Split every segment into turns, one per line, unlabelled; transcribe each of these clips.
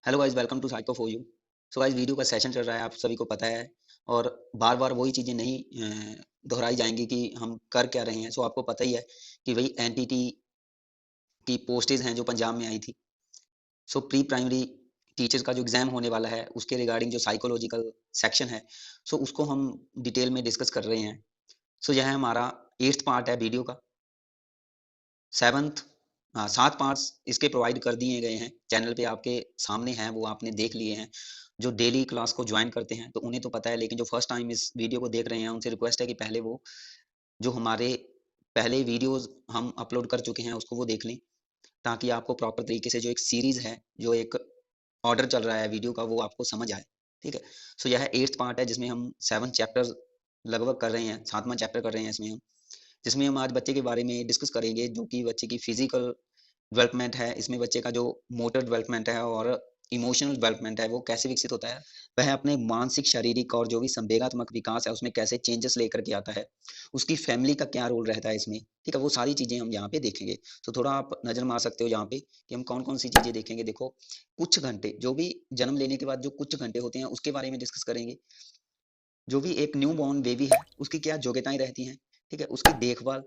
Hello guys, welcome to psycho for you. So guys, video का session चल रहा है, आप सभी को पता है। और बार बार वही चीज़ें नहीं दोहराई जाएंगी कि हम कर क्या रहे हैं। सो आपको पता ही है कि वही एनटीटी की पोस्टेज हैं जो पंजाब में आई थी। सो प्री प्राइमरी टीचर्स का जो एग्ज़ाम होने वाला है उसके रिगार्डिंग जो साइकोलॉजिकल सेक्शन है, सो उसको हम डिटेल में डिस्कस कर रहे हैं। सो यह हमारा 8th पार्ट है वीडियो का। 7th 7 पार्ट्स इसके प्रोवाइड कर दिए गए हैं, चैनल पे आपके सामने हैं, वो आपने देख लिए हैं। जो डेली क्लास को जॉइन करते हैं तो उन्हें तो पता है, लेकिन जो फर्स्ट टाइम इस वीडियो को देख रहे हैं उनसे रिक्वेस्ट है कि पहले वो जो हमारे पहले वीडियोज़ हम अपलोड कर चुके हैं उसको वो देख लें, ताकि आपको प्रॉपर तरीके से जो एक सीरीज़ है, जो एक ऑर्डर चल रहा है वीडियो का, वो आपको समझ आए। ठीक है? सो यह 8th पार्ट है जिसमें हम 7 चैप्टर्स लगभग कर रहे हैं, 7वाँ चैप्टर कर रहे हैं इसमें हम। जिसमें हम आज बच्चे के बारे में डिस्कस करेंगे, जो कि बच्चे की फिजिकल डेवलपमेंट है। इसमें बच्चे का जो मोटर डेवलपमेंट है और इमोशनल डेवलपमेंट है वो कैसे विकसित होता है, वह अपने मानसिक, शारीरिक और जो भी संवेगात्मक विकास है उसमें कैसे चेंजेस लेकर के आता है, उसकी फैमिली का क्या रोल रहता है इसमें। ठीक है, वो सारी चीजें हम यहाँ पे देखेंगे। तो थोड़ा आप नजर मार सकते हो यहाँ पे कि हम कौन कौन सी चीजें देखेंगे। देखो, कुछ घंटे जो भी जन्म लेने के बाद जो कुछ घंटे होते हैं उसके बारे में डिस्कस करेंगे। जो भी एक न्यू बॉर्न बेबी है उसकी क्या योग्यताएं रहती हैं, ठीक है, उसकी देखभाल,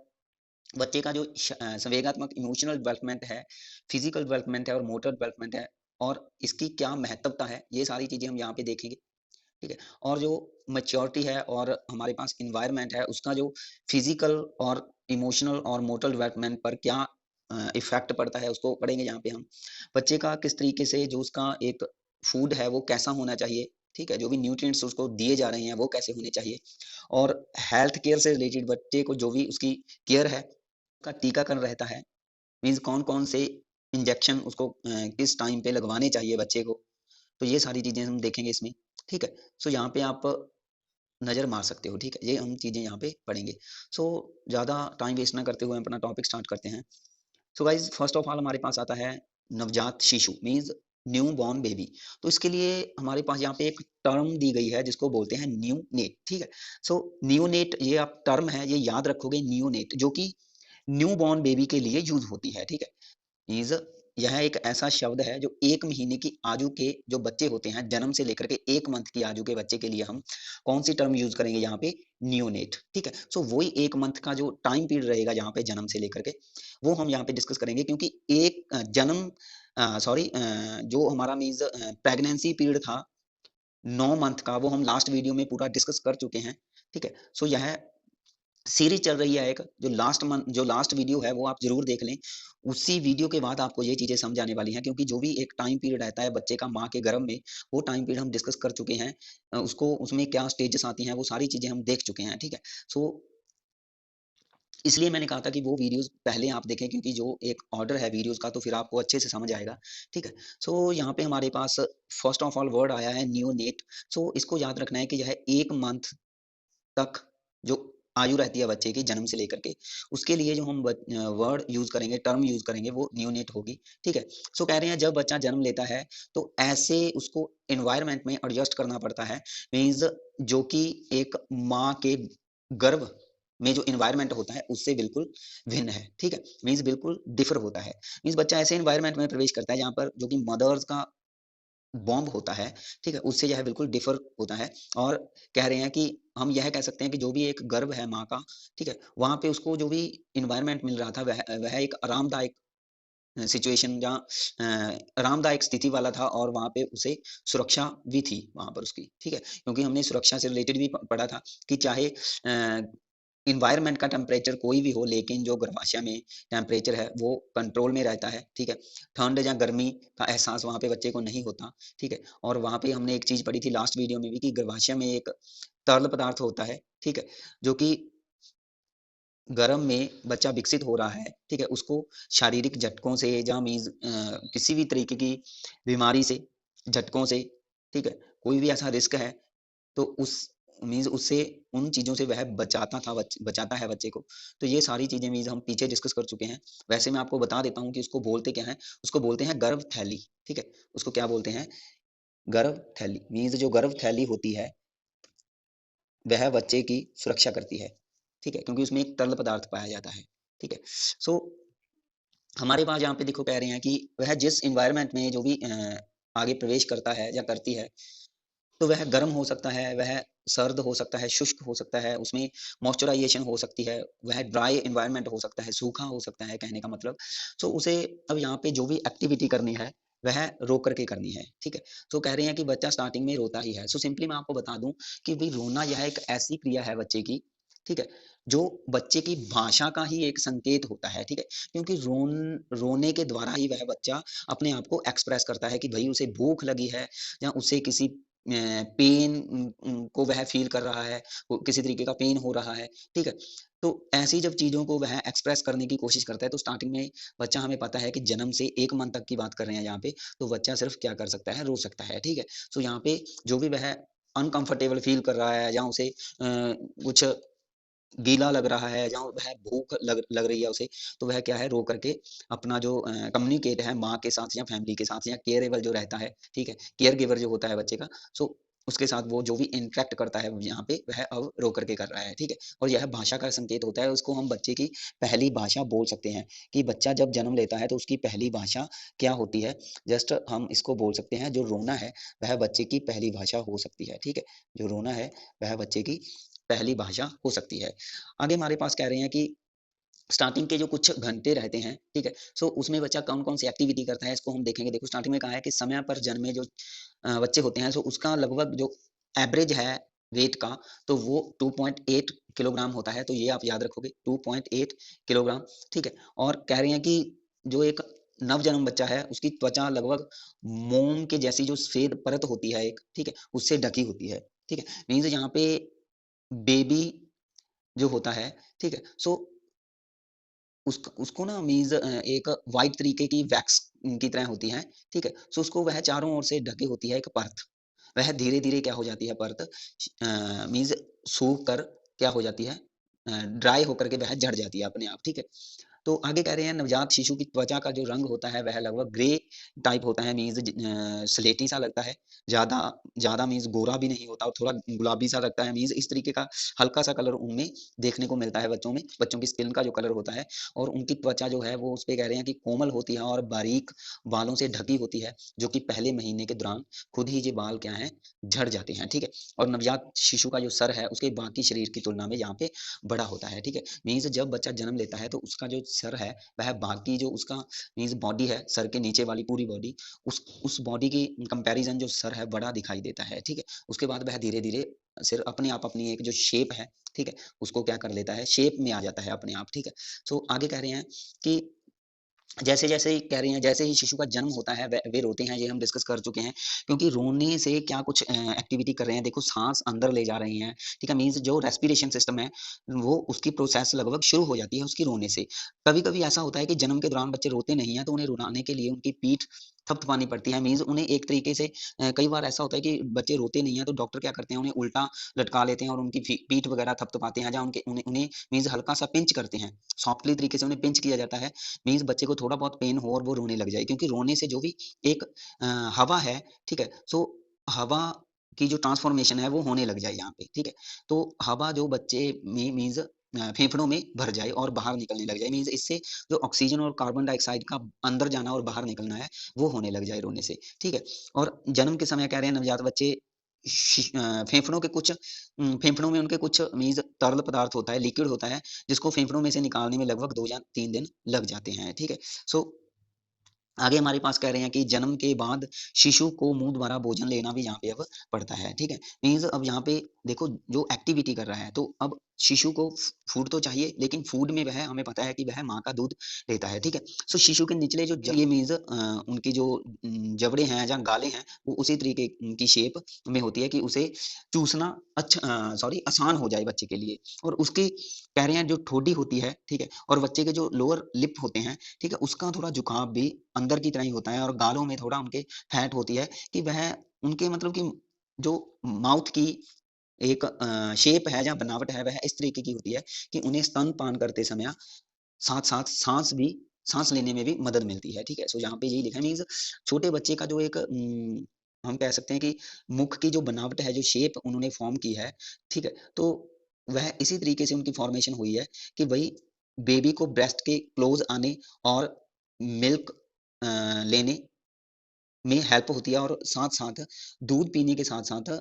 बच्चे का जो संवेगात्मक इमोशनल डेवलपमेंट है, फिजिकल डेवलपमेंट है और मोटर डेवलपमेंट है, और इसकी क्या महत्वता है, ये सारी चीजें हम यहाँ पे देखेंगे। ठीक है, और जो मैच्योरिटी है और हमारे पास इन्वायरमेंट है उसका जो फिजिकल और इमोशनल और मोटर डेवलपमेंट पर क्या इफेक्ट पड़ता है उसको पढ़ेंगे यहाँ पे हम। बच्चे का किस तरीके से जो उसका एक फूड है वो कैसा होना चाहिए, ठीक है, जो भी न्यूट्रिएंट्स उसको दिए जा रहे हैं वो कैसे होने चाहिए। और हेल्थ केयर से रिलेटेड बच्चे को जो भी उसकी केयर है का टीकाकरण रहता है, मीन्स कौन-कौन से इंजेक्शन उसको किस टाइम पे लगवाने चाहिए बच्चे को। तो ये सारी चीज़ें हम देखेंगे इसमें, ठीक है? सो यहाँ पे आप नज़र मार सकते हो, ठीक है? ये हम चीज़ें यहाँ पे पढ़ेंगे। सो ज़्यादा टाइम वेस्ट ना करते हुए हम अपना टॉपिक स्टार्ट करते हैं। So guys, first of all हमारे पास आता है नवजात शिशु, मीन्स न्यू बॉर्न बेबी। तो इसके लिए हमारे पास यहाँ पे एक टर्म दी गई है जिसको बोलते हैं न्यूनेट, ठीक है? सो न्यूनेट ये आप टर्म है, ये याद रखोगे, न्यूनेट, जो कि न्यू बॉर्न बेबी के लिए यूज होती है, ठीक है। मीन्स यह एक ऐसा शब्द है जो 1 महीने की आयु के जो बच्चे होते हैं, जन्म से लेकर के 1 मंथ की आयु के बच्चे के लिए हम कौन सी टर्म यूज करेंगे यहाँ पे, न्यूनेट, ठीक है। सो वही 1 मंथ का जो टाइम पीरियड रहेगा यहाँ पे जन्म से लेकर के, वो हम यहाँ पे डिस्कस करेंगे, क्योंकि एक जन्म सॉरी जो हमारा मीन्स प्रेगनेंसी पीरियड था 9 मंथ का, वो हम लास्ट वीडियो में पूरा डिस्कस कर चुके हैं, ठीक है। सो यह सीरीज चल रही है एक, जो लास्ट वीडियो है वो आप जरूर देख लें। उसी वीडियो के बाद आपको ये चीजें समझ आने वाली हैं, क्योंकि जो भी एक टाइम पीरियड रहता है बच्चे का माँ के गर्भ में, वो टाइम पीरियड हम डिस्कस कर चुके हैं। उसको उसमें क्या स्टेजेस आती हैं वो सारी चीजें हम देख चुके हैं, ठीक है। सो इसलिए मैंने कहा था कि वो वीडियोस पहले आप देखें, क्योंकि जो एक ऑर्डर है वीडियोस का तो फिर आपको अच्छे से समझ आएगा, ठीक है। सो यहाँ पे हमारे पास फर्स्ट ऑफ ऑल वर्ड आया है न्यूनेट। सो इसको याद रखना है कि यह 1 मंथ तक जो आयु रहती है बच्चे की जन्म से लेकर के, उसके लिए जो हम वर्ड यूज करेंगे, टर्म यूज करेंगे, वो न्यूनेट होगी, ठीक है। सो कह रहे हैं जब बच्चा जन्म लेता है तो ऐसे उसको एनवायरनमेंट में एडजस्ट करना पड़ता है, मीन्स जो कि एक माँ के गर्भ में जो एनवायरनमेंट होता है उससे बिल्कुल भिन्न है, ठीक है। मीन्स बिल्कुल डिफर होता है। मीन्स बच्चा ऐसे एनवायरनमेंट में प्रवेश करता है जहाँ पर जो कि मदर्स का बॉम्ब होता है, ठीक है, उससे यह बिल्कुल डिफर होता है। और कह रहे हैं कि हम यह कह सकते हैं कि जो भी एक गर्भ है माँ का, ठीक है, वहाँ पे उसको जो भी एनवायरनमेंट मिल रहा था वह एक आरामदायक सिचुएशन, जहाँ आरामदायक स्थिति वाला था, और वहाँ पे उसे सुरक्षा भी थी वहाँ पर उसकी, ठीक है। क्योंकि हमने सुरक्षा से रिलेटेड भी पढ़ा था कि चाहे एनवायरनमेंट का टेम्परेचर कोई भी हो, लेकिन जो गर्भाशय में टेम्परेचर है वो कंट्रोल में रहता है, ठीक है। ठंड या गर्मी का एहसास वहाँ पे बच्चे को नहीं होता, ठीक है। और वहाँ पे हमने एक चीज़ पढ़ी थी लास्ट वीडियो में भी कि गर्भाशय में एक तरल पदार्थ होता है, ठीक है, जो कि गर्भ में बच्चा विकसित हो रहा है, ठीक है, उसको शारीरिक झटकों से या मीन्स किसी भी तरीके की बीमारी से, झटकों से, ठीक है, कोई भी ऐसा रिस्क है तो उस मीन्स उससे, उन चीज़ों से वह बचाता है बच्चे को। तो ये सारी चीज़ें मीन्स हम पीछे डिस्कस कर चुके हैं। वैसे मैं आपको बता देता हूँ कि उसको बोलते क्या हैं, उसको बोलते हैं गर्भ थैली, ठीक है। उसको क्या बोलते हैं, गर्भ थैली। मीन्स जो गर्भ थैली होती है वह बच्चे की सुरक्षा करती है, ठीक है, क्योंकि उसमें एक तरल पदार्थ पाया जाता है, ठीक है। सो हमारे पास यहाँ पे देखो कह रहे हैं कि वह जिस एनवायरनमेंट में जो भी आगे प्रवेश करता है या करती है, तो वह गर्म हो सकता है, वह सर्द हो सकता है, शुष्क हो सकता है, उसमें मॉइस्चराइज़ेशन हो सकती है, वह ड्राई एनवायरनमेंट हो सकता है, सूखा हो सकता है कहने का मतलब। सो उसे अब यहाँ पे जो भी एक्टिविटी करनी है, वह रोक कर के करनी है, ठीक है? सो कह रहे हैं कि बच्चा स्टार्टिंग में रोता ही है। सो सिंपली मैं आपको बता दूँ कि भई रोना यह एक ऐसी क्रिया है बच्चे की, ठीक है? जो बच्चे की भाषा का ही एक संकेत होता है, ठीक है? क्योंकि रोने के द्वारा ही वह बच्चा अपने आप को एक्सप्रेस करता है कि भई उसे भूख लगी है या उसे किसी पेन को वह फ़ील कर रहा है, वो किसी तरीके का पेन हो रहा है, ठीक है? तो ऐसी जब चीज़ों को वह एक्सप्रेस करने की कोशिश करता है, तो स्टार्टिंग में बच्चा हमें पता है कि जन्म से 1 मंथ तक की बात कर रहे हैं यहाँ पे, तो बच्चा सिर्फ़ क्या कर सकता है, रो सकता है, ठीक है? सो यहाँ पे जो भी वह अनकम्फ़र्टेबल फ़ील कर रहा है या उसे कुछ गीला लग रहा है या वह भूख लग लग रही है उसे, तो वह क्या है रो करके अपना जो कम्युनिकेट है माँ के साथ या फैमिली के साथ या केयरेबल जो रहता है, ठीक है? केयर गिवर जो होता है बच्चे का, सो उसके साथ वो जो भी इंटरैक्ट करता है यहाँ पे वह अब रो करके कर रहा है, ठीक है? और यह भाषा का संकेत होता है, उसको हम बच्चे की पहली भाषा बोल सकते हैं कि बच्चा जब जन्म लेता है तो उसकी पहली भाषा क्या होती है? जस्ट हम इसको बोल सकते हैं जो रोना है, वह बच्चे की पहली भाषा हो सकती है, ठीक है? जो रोना है, वह बच्चे की पहली भाषा हो सकती है। आगे हमारे पास कह रहे हैं कि स्टार्टिंग के जो कुछ घंटे रहते हैं, ठीक है? सो उसमें बच्चा कौन-कौन सी एक्टिविटी करता है, इसको हम देखेंगे। देखो स्टार्टिंग में कहा है कि समय पर जन्मे जो बच्चे होते हैं, सो उसका लगभग जो एवरेज है वेट का, तो वो 2.8 किलोग्राम होता है, तो ये आप याद रखोगे 2.8 किलोग्राम, ठीक है? और कह रहे हैं कि जो एक नवजन्म बच्चा है, उसकी त्वचा लगभग मोम के जैसी जो सफ़ेद परत होती है एक, ठीक है? उससे ढकी होती है, ठीक है? मीन्स यहाँ पे बेबी जो होता है, ठीक है? सो उसको ना मीन्स एक व्हाइट तरीके की वैक्स की तरह होती है, ठीक है? सो उसको वह चारों ओर से ढकी होती है एक परत। वह धीरे-धीरे क्या हो जाती है परत मीन्स सूख कर क्या हो जाती है ड्राई होकर के वह झड़ जाती है अपने आप, ठीक है? तो आगे कह रहे हैं नवजात शिशु की त्वचा का जो रंग होता है वह लगभग ग्रे टाइप होता है मीन्स स्लेटी सा लगता है। ज़्यादा ज़्यादा मीन्स गोरा भी नहीं होता और थोड़ा गुलाबी सा लगता है मीन्स इस तरीके का हल्का सा कलर उनमें देखने को मिलता है बच्चों में। बच्चों की स्किन का जो कलर होता है और उनकी त्वचा जो है वो उसपे कह रहे हैं कि कोमल होती है और बारीक बालों से ढकी होती है, जो कि पहले महीने के दौरान खुद ही ये बाल क्या हैं, झड़ जाते हैं, ठीक है? और नवजात शिशु का जो सर है उसके बाकी शरीर की तुलना में यहाँ पे बड़ा होता है, ठीक है? मीन्स जब बच्चा जन्म लेता है तो उसका जो सर है वह बाकी जो उसका मीन्स बॉडी है सर के नीचे वाली पूरी बॉडी उस बॉडी की कंपैरिजन जो सर है बड़ा दिखाई देता है, ठीक है? उसके बाद वह धीरे-धीरे सिर अपने आप अपनी एक जो शेप है, ठीक है? उसको क्या कर लेता है शेप में आ जाता है अपने आप, ठीक है? सो आगे कह रहे हैं कि जैसे-जैसे ही कह रही हैं, जैसे ही शिशु का जन्म होता है, वे रोते हैं, ये हम डिस्कस कर चुके हैं। क्योंकि रोने से क्या कुछ एक्टिविटी कर रहे हैं, देखो साँस अंदर ले जा रही हैं, ठीक है? मीन्स जो रेस्पिरेशन सिस्टम है, वो उसकी प्रोसेस लगभग शुरू हो जाती है उसकी रोने से। कभी-कभी ऐसा होता है कि जन्म के दौरान बच्चे रोते नहीं हैं, तो उन्हें रुलाने के लिए उनकी पीठ थपथपानी पड़ती है। मीन्स उन्हें एक तरीके से कई बार ऐसा होता है कि बच्चे रोते नहीं हैं, तो डॉक्टर क्या करते हैं, उन्हें उल्टा लटका लेते हैं और उनकी पीठ वगैरह थपथपाते हैं, या उनके उन्हें उन्हें मीन्स हल्का-सा पिंच करते हैं। सॉफ्टली तरीके से उन्हें पिंच किया जाता है मीन्स बच्चे को थोड़ा बहुत पेन हो और वो रोने लग जाए क्योंकि रोने से जो भी एक हवा है, ठीक है? सो हवा की जो ट्रांसफॉर्मेशन है वो होने लग जाए यहाँ पे, ठीक है? तो हवा जो बच्चे में मीन्स फेफड़ों में भर जाए और बाहर निकलने लग जाए मीन्स इससे जो ऑक्सीजन और कार्बन डाइऑक्साइड का अंदर जाना और बाहर निकलना है, वो होने लग जाए रोने से, ठीक है? और जन्म के समय कह रहे हैं नवजात बच्चे फेफड़ों के कुछ फेफड़ों में उनके कुछ मीन्स तरल पदार्थ होता है, लिक्विड होता है, जिसको फेफड़ों में से निकालने में लगभग 2 या 3 दिन लग जाते हैं, ठीक है? सो आगे हमारे पास कह रहे हैं कि जन्म के बाद शिशु को मुँह द्वारा भोजन लेना भी यहाँ पे अब पड़ता है, ठीक है? मीन्स अब यहाँ पे देखो जो एक्टिविटी कर रहा है, तो अब शिशु को फूड तो चाहिए, लेकिन फूड में वह हमें पता है कि वह माँ का दूध लेता है, ठीक है? सो शिशु के निचले जो ये मीन्स उनकी जो जबड़े हैं या गालें हैं, वो उसी तरीके की शेप में होती है कि उसे चूसना सॉरी आसान हो जाए बच्चे के लिए और उसकी कह रहे हैं जो ठोडी होती है, ठीक है? और बच्चे के जो लोअर लिप होते हैं, ठीक है? उसका थोड़ा झुकाव भी अंदर की तरह ही होता है और गालों में थोड़ा उनके फैट होती है कि वह उनके मतलब कि जो माउथ की एक शेप है या बनावट है वह इस तरीके की होती है कि उन्हें स्तनपान करते समय साथ-साथ साँस लेने में भी मदद मिलती है, ठीक है? सो यहाँ पे यही लिखा है मीन्स छोटे बच्चे का जो एक हम कह सकते हैं कि मुख की जो बनावट है, जो शेप उन्होंने फ़ॉर्म की है, ठीक है? तो वह इसी तरीके से उनकी फ़ॉर्मेशन हुई है कि वही बेबी को ब्रेस्ट के क्लोज़ आने और मिल्क लेने में हेल्प होती है और साथ-साथ दूध पीने के साथ-साथ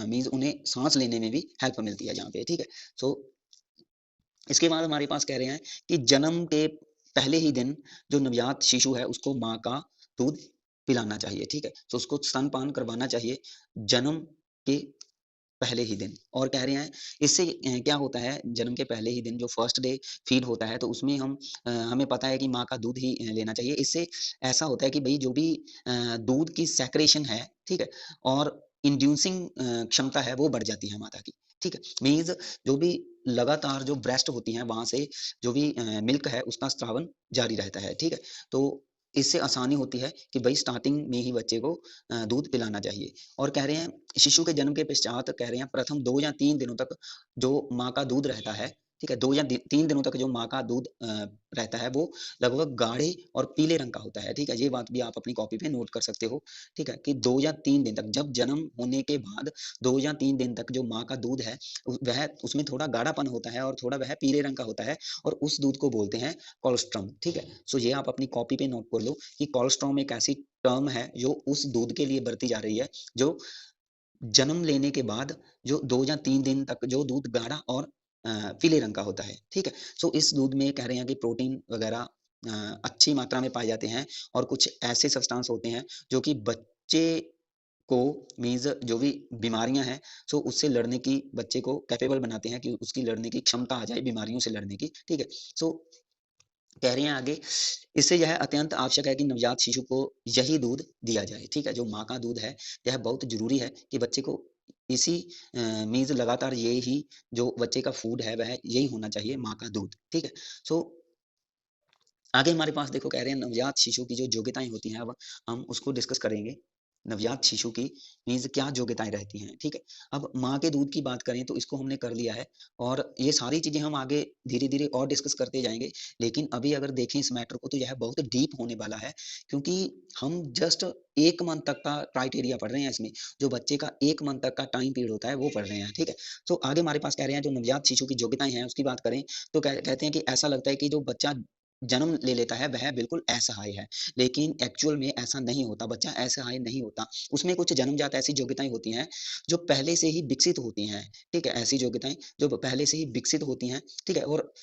मीन्स उन्हें साँस लेने में भी हेल्प मिलती है जहाँ पे, ठीक है? सो इसके बाद हमारे पास कह रहे हैं कि जन्म के पहले ही दिन जो नवजात शिशु है उसको माँ का दूध पिलाना चाहिए, ठीक है? तो उसको स्तनपान करवाना चाहिए जन्म के पहले ही दिन। और कह रहे हैं इससे क्या होता है जन्म के पहले ही दिन जो फर्स्ट डे फीड होता है तो उसमें हमें पता है कि माँ का दूध ही लेना चाहिए। इससे ऐसा होता है कि भई जो भी दूध की सेक्रेशन है, ठीक है? और इंड्यूसिंग क्षमता है वो बढ़ जाती है माता की, ठीक है? मीन्स जो भी लगातार जो ब्रेस्ट होती हैं वहाँ से जो भी मिल्क है उसका स्रावन जारी रहता है, ठीक है? तो इससे आसानी होती है कि भई स्टार्टिंग में ही बच्चे को दूध पिलाना चाहिए। और कह रहे हैं शिशु के जन्म के पश्चात कह रहे हैं प्रथम 2 या 3 दिनों तक जो माँ का दूध रहता है, ठीक है? 2 या 3 दिनों तक जो माँ का दूध रहता है वो लगभग गाढ़े और पीले रंग का होता है, ठीक है? ये बात भी आप अपनी कॉपी पे नोट कर सकते हो, ठीक है? कि 2 या 3 दिन तक जब जन्म होने के बाद 2 या 3 दिन तक जो माँ का दूध है वह उसमें थोड़ा गाढ़ापन होता है और थोड़ा वह पीले रंग का होता है और उस दूध को बोलते हैं कोलोस्ट्रम, ठीक है? सो ये आप अपनी कॉपी पे नोट कर लो कि कोलोस्ट्रम एक ऐसी टर्म है जो उस दूध के लिए बरती जा रही है, जो जन्म लेने के बाद जो 2 या 3 दिन तक जो दूध गाढ़ा और पीले रंग का होता है, ठीक है? सो इस दूध में कह रहे हैं कि प्रोटीन वगैरह अच्छी मात्रा में पाए जाते हैं और कुछ ऐसे सब्सटेंस होते हैं जो कि बच्चे को मीन्स जो भी बीमारियाँ हैं, सो उससे लड़ने की बच्चे को कैपेबल बनाते हैं कि उसकी लड़ने की क्षमता आ जाए बीमारियों से लड़ने की, ठीक है? सो कह रहे हैं आगे, इससे यह अत्यंत आवश्यक है कि नवजात शिशु को यही दूध दिया जाए, ठीक है? जो माँ का दूध है, यह बहुत ज़रूरी है कि बच्चे को इसी मीन्स लगातार ये ही जो बच्चे का फूड है, वह यही होना चाहिए, माँ का दूध, ठीक है? सो आगे हमारे पास देखो कह रहे हैं नवजात शिशु की जो योग्यताएँ होती हैं, अब हम उसको डिस्कस करेंगे। नवजात शिशु की मीन्स क्या योग्यताएँ रहती हैं, ठीक है? अब माँ के दूध की बात करें तो इसको हमने कर लिया है और ये सारी चीज़ें हम आगे धीरे-धीरे और डिस्कस करते जाएँगे। लेकिन अभी अगर देखें इस मैटर को तो यह बहुत डीप होने वाला है क्योंकि हम जस्ट 1 मंथ तक का क्राइटेरिया पढ़ रहे हैं इसमें। जो बच्चे का 1 मंथ तक का टाइम पीरियड होता है वो पढ़ रहे हैं, ठीक है? तो आगे हमारे पास कह रहे हैं जो नवजात शिशु की योग्यताएँ हैं उसकी बात करें तो कहते हैं कि ऐसा लगता है कि जो बच्चा जन्म ले लेता है वह बिल्कुल असहाय है। लेकिन एक्चुअल में ऐसा नहीं होता, बच्चा असहाय नहीं होता। उसमें कुछ जन्मजात ऐसी योग्यताएँ होती हैं जो पहले से ही विकसित होती हैं, ठीक है? ऐसी योग्यताएँ जो पहले से ही विकसित होती हैं, ठीक है? और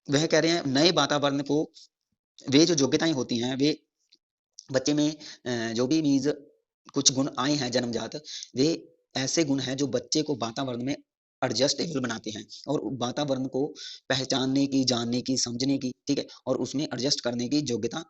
वह कह रहे हैं नए वातावरण को वे जो योग्यताएँ होती हैं वे बच्चे में जो भी मीन्स कुछ गुण आए हैं जन्मजात, वे ऐसे गुण हैं जो बच्चे को वातावरण में एडजस्टेबल बनाते हैं और वातावरण को पहचानने की, जानने की, समझने की, ठीक है? और उसमें एडजस्ट करने की योग्यता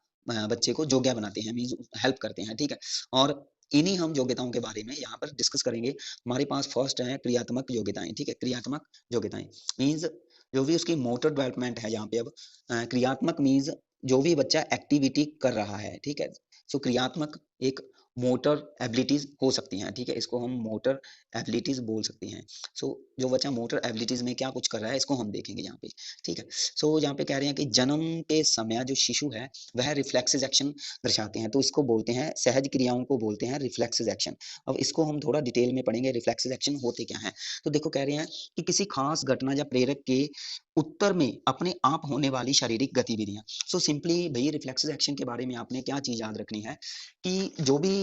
बच्चे को योग्य बनाते हैं, मीन्स हेल्प करते हैं, ठीक है? और इन्हीं हम योग्यताओं के बारे में यहाँ पर डिस्कस करेंगे। हमारे पास फर्स्ट है क्रियात्मक योग्यताएँ, ठीक है? क्रियात्मक योग्यताएँ मीन्स जो भी उसकी मोटर डेवलपमेंट है यहाँ पे अब क्रियात्मक मीन्स जो भी बच्चा एक्टिविटी कर रहा है, ठीक है? सो क्रियात्मक एक मोटर एबिलिटीज़ हो सकती हैं, ठीक है? इसको हम मोटर एबिलिटीज़ बोल सकते हैं। सो जो बच्चा मोटर एबिलिटीज़ में क्या कुछ कर रहा है, इसको हम देखेंगे यहाँ पे, ठीक है? सो यहाँ पे कह रहे हैं कि जन्म के समय जो शिशु है, वह रिफ्लेक्सेस एक्शन दर्शाते हैं, तो इसको बोलते हैं सहज क्रियाओं को बोलते हैं रिफ्लेक्सेस एक्शन। अब इसको हम थोड़ा डिटेल में पढ़ेंगे, रिफ्लेक्सेस एक्शन होते क्या हैं? तो देखो कह रहे हैं कि किसी खास घटना या प्रेरक के उत्तर में अपने आप होने वाली शारीरिक गतिविधियाँ। सो सिंपली भई रिफ्लेक्सेस एक्शन के बारे में आपने क्या चीज़ याद रखनी है कि जो भी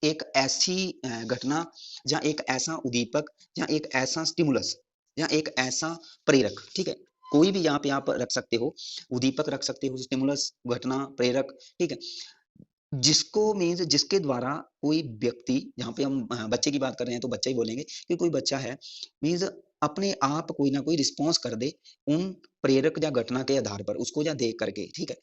एक ऐसी घटना या एक ऐसा उद्दीपक या एक ऐसा स्टिमुलस या एक ऐसा प्रेरक, ठीक है? कोई भी यहाँ पे आप रख सकते हो, उद्दीपक रख सकते हो, स्टिमुलस, घटना, प्रेरक, ठीक है? जिसको मीन्स जिसके द्वारा कोई व्यक्ति यहाँ पे हम बच्चे की बात कर रहे हैं तो बच्चा ही बोलेंगे कि कोई बच्चा है मीन्स अपने आप कोई ना कोई रिस्पॉन्स कर दे उन प्रेरक या घटना के आधार पर उसको या देख करके, ठीक है?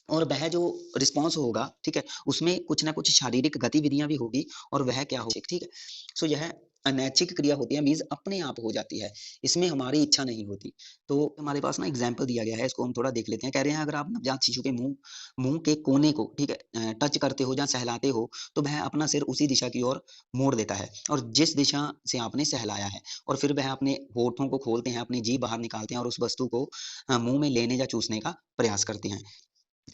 और वह जो रिस्पॉन्स होगा, ठीक है? उसमें कुछ ना कुछ शारीरिक गतिविधियाँ भी होगी और वह क्या हो ठीक है? सो यह अनैच्छिक क्रिया होती है मीन्स अपने आप हो जाती है। इसमें हमारी इच्छा नहीं होती। तो हमारे पास ना एग्ज़ाम्पल दिया गया है, इसको हम थोड़ा देख लेते हैं। कह रहे हैं अगर आप नवजात शिशु के मुँह मुँह के कोने को, ठीक है? टच करते हो या सहलाते हो, तो वह अपना सिर उसी दिशा की ओर मोड़ देता है और जिस दिशा से आपने सहलाया है और फिर वह अपने होठों को खोलते हैं, अपनी जीभ बाहर निकालते हैं और उस वस्तु को मुँह में लेने या चूसने का प्रयास करते हैं।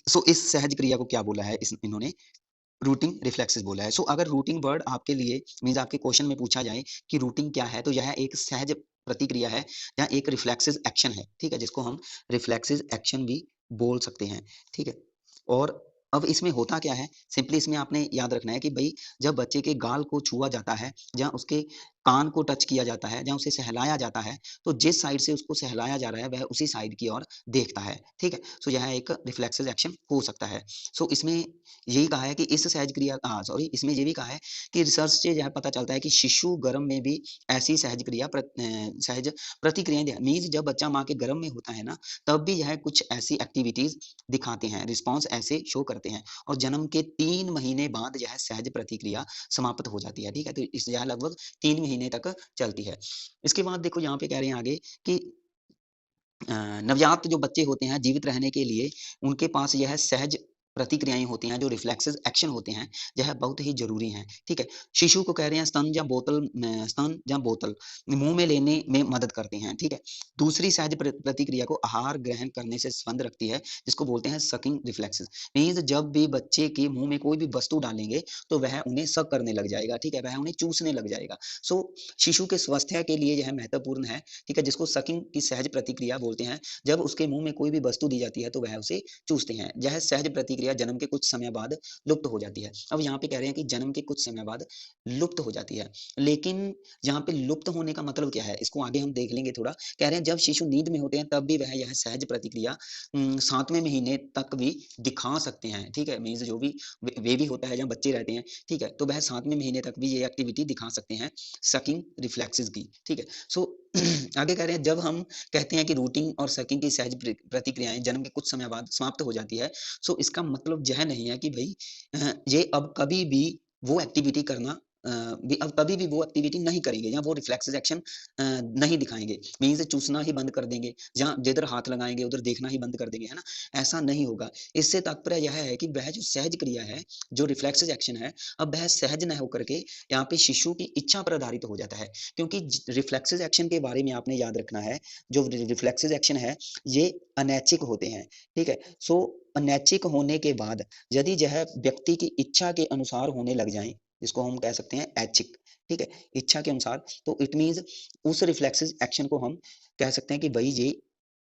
सो इस सहज क्रिया को क्या बोला है इस इन्होंने रूटिंग रिफ्लेक्सेस बोला है। सो अगर रूटिंग वर्ड आपके लिए मीन्स आपके क्वेश्चन में पूछा जाए कि रूटिंग क्या है तो यह एक सहज प्रतिक्रिया है या एक रिफ्लेक्सेस एक्शन है, ठीक है? जिसको हम रिफ्लेक्सेस एक्शन भी बोल सकते हैं, ठीक है? और अब इसमें होता क्या है, सिंपली इसमें आपने याद रखना है कि भई जब बच्चे के गाल को छुआ जाता है, जहाँ उसके कान को टच किया जाता है, जहाँ उसे सहलाया जाता है, तो जिस साइड से उसको सहलाया जा रहा है, वह उसी साइड की ओर देखता है, ठीक है? सो यह एक रिफ्लेक्सिव एक्शन हो सकता है। सो इसमें यही कहा है कि इस सहज क्रिया सॉरी इसमें ये भी कहा है कि रिसर्च से यह पता चलता है कि शिशु गर्भ में भी ऐसी सहज प्रतिक्रियाएँ मीन्स जब बच्चा माँ के गर्भ में होता है ना, तब भी यह कुछ ऐसी एक्टिविटीज़ दिखाते हैं, रिस्पॉन्स ऐसे शो करते हैं और जन्म के 3 महीने बाद यह सहज प्रतिक्रिया समाप्त हो जाती है, ठीक है? तो यह लगभग 3 महीने तक चलती है। इसके बाद देखो यहाँ पे कह रहे हैं आगे कि नवजात जो बच्चे होते हैं जीवित रहने के लिए उनके पास यह सहज प्रतिक्रियाएं होती हैं जो रिफ्लेक्सेस एक्शन होते हैं यह बहुत ही जरूरी हैं, ठीक है? शिशु को कह रहे हैं स्तन या बोतल मुंह में लेने में मदद करते हैं, ठीक है? दूसरी सहज प्रतिक्रिया को आहार ग्रहण करने से संबंध रखती है जिसको बोलते हैं सकिंग रिफ्लेक्सेस। मीन्स जब भी बच्चे के मुंह में कोई भी वस्तु डालेंगे तो वह उन्हें सक करने लग जाएगा, ठीक है? वह उन्हें चूसने लग जाएगा। सो शिशु के स्वास्थ्य के लिए यह महत्वपूर्ण है, ठीक है? जिसको सकिंग की सहज प्रतिक्रिया बोलते हैं। जब उसके मुंह में कोई भी वस्तु दी जाती है तो वह उसे चूसते हैं। यह सहज प्रतिक्रिया जन्म के कुछ समय बाद लुप्त हो जाती है। अब यहाँ पे कह रहे हैं कि जन्म के कुछ समय बाद लुप्त हो जाती है, लेकिन यहाँ पे लुप्त होने का मतलब क्या है, इसको आगे हम देख लेंगे थोड़ा। कह रहे हैं जब शिशु नींद में होते हैं तब भी वह यह सहज प्रतिक्रिया 7वें महीने तक भी दिखा सकते हैं, ठीक है? मीन्स जो भी बेबी होता है जब बच्चे रहते हैं, ठीक है? तो वह 7वें महीने तक भी ये एक्टिविटी दिखा सकते हैं सकिंग रिफ्लेक्सेस की, ठीक है? सो आगे कह रहे हैं जब हम कहते हैं कि रूटिंग और सकिंग की सहज प्रतिक्रियाएं जन्म के कुछ समय बाद समाप्त हो जाती है, सो इसका मतलब यह नहीं है कि भाई ये अब कभी भी वो एक्टिविटी करना अब कभी भी वो एक्टिविटी नहीं करेंगे या वो रिफ्लेक्सेस एक्शन नहीं दिखाएंगे, मीन्स चूसना ही बंद कर देंगे, जहाँ जिधर हाथ लगाएंगे उधर देखना ही बंद कर देंगे, है ना? ऐसा नहीं होगा। इससे तात्पर्य यह है कि वह जो सहज क्रिया है, जो रिफ्लेक्सेस एक्शन है, अब वह सहज न होकर के यहाँ पे शिशु की इच्छा पर आधारित हो जाता है, क्योंकि रिफ्लेक्सेस एक्शन के बारे में आपने याद रखना है, जो रिफ्लेक्सेस एक्शन है ये अनैच्छिक होते हैं, ठीक है? सो अनैच्छिक होने के बाद यदि यह व्यक्ति की इच्छा के अनुसार होने लग जाएं, जिसको हम कह सकते हैं ऐच्छिक, ठीक है? इच्छा के अनुसार, तो इट मीन्स उस रिफ्लेक्सेस एक्शन को हम कह सकते हैं कि भाई ये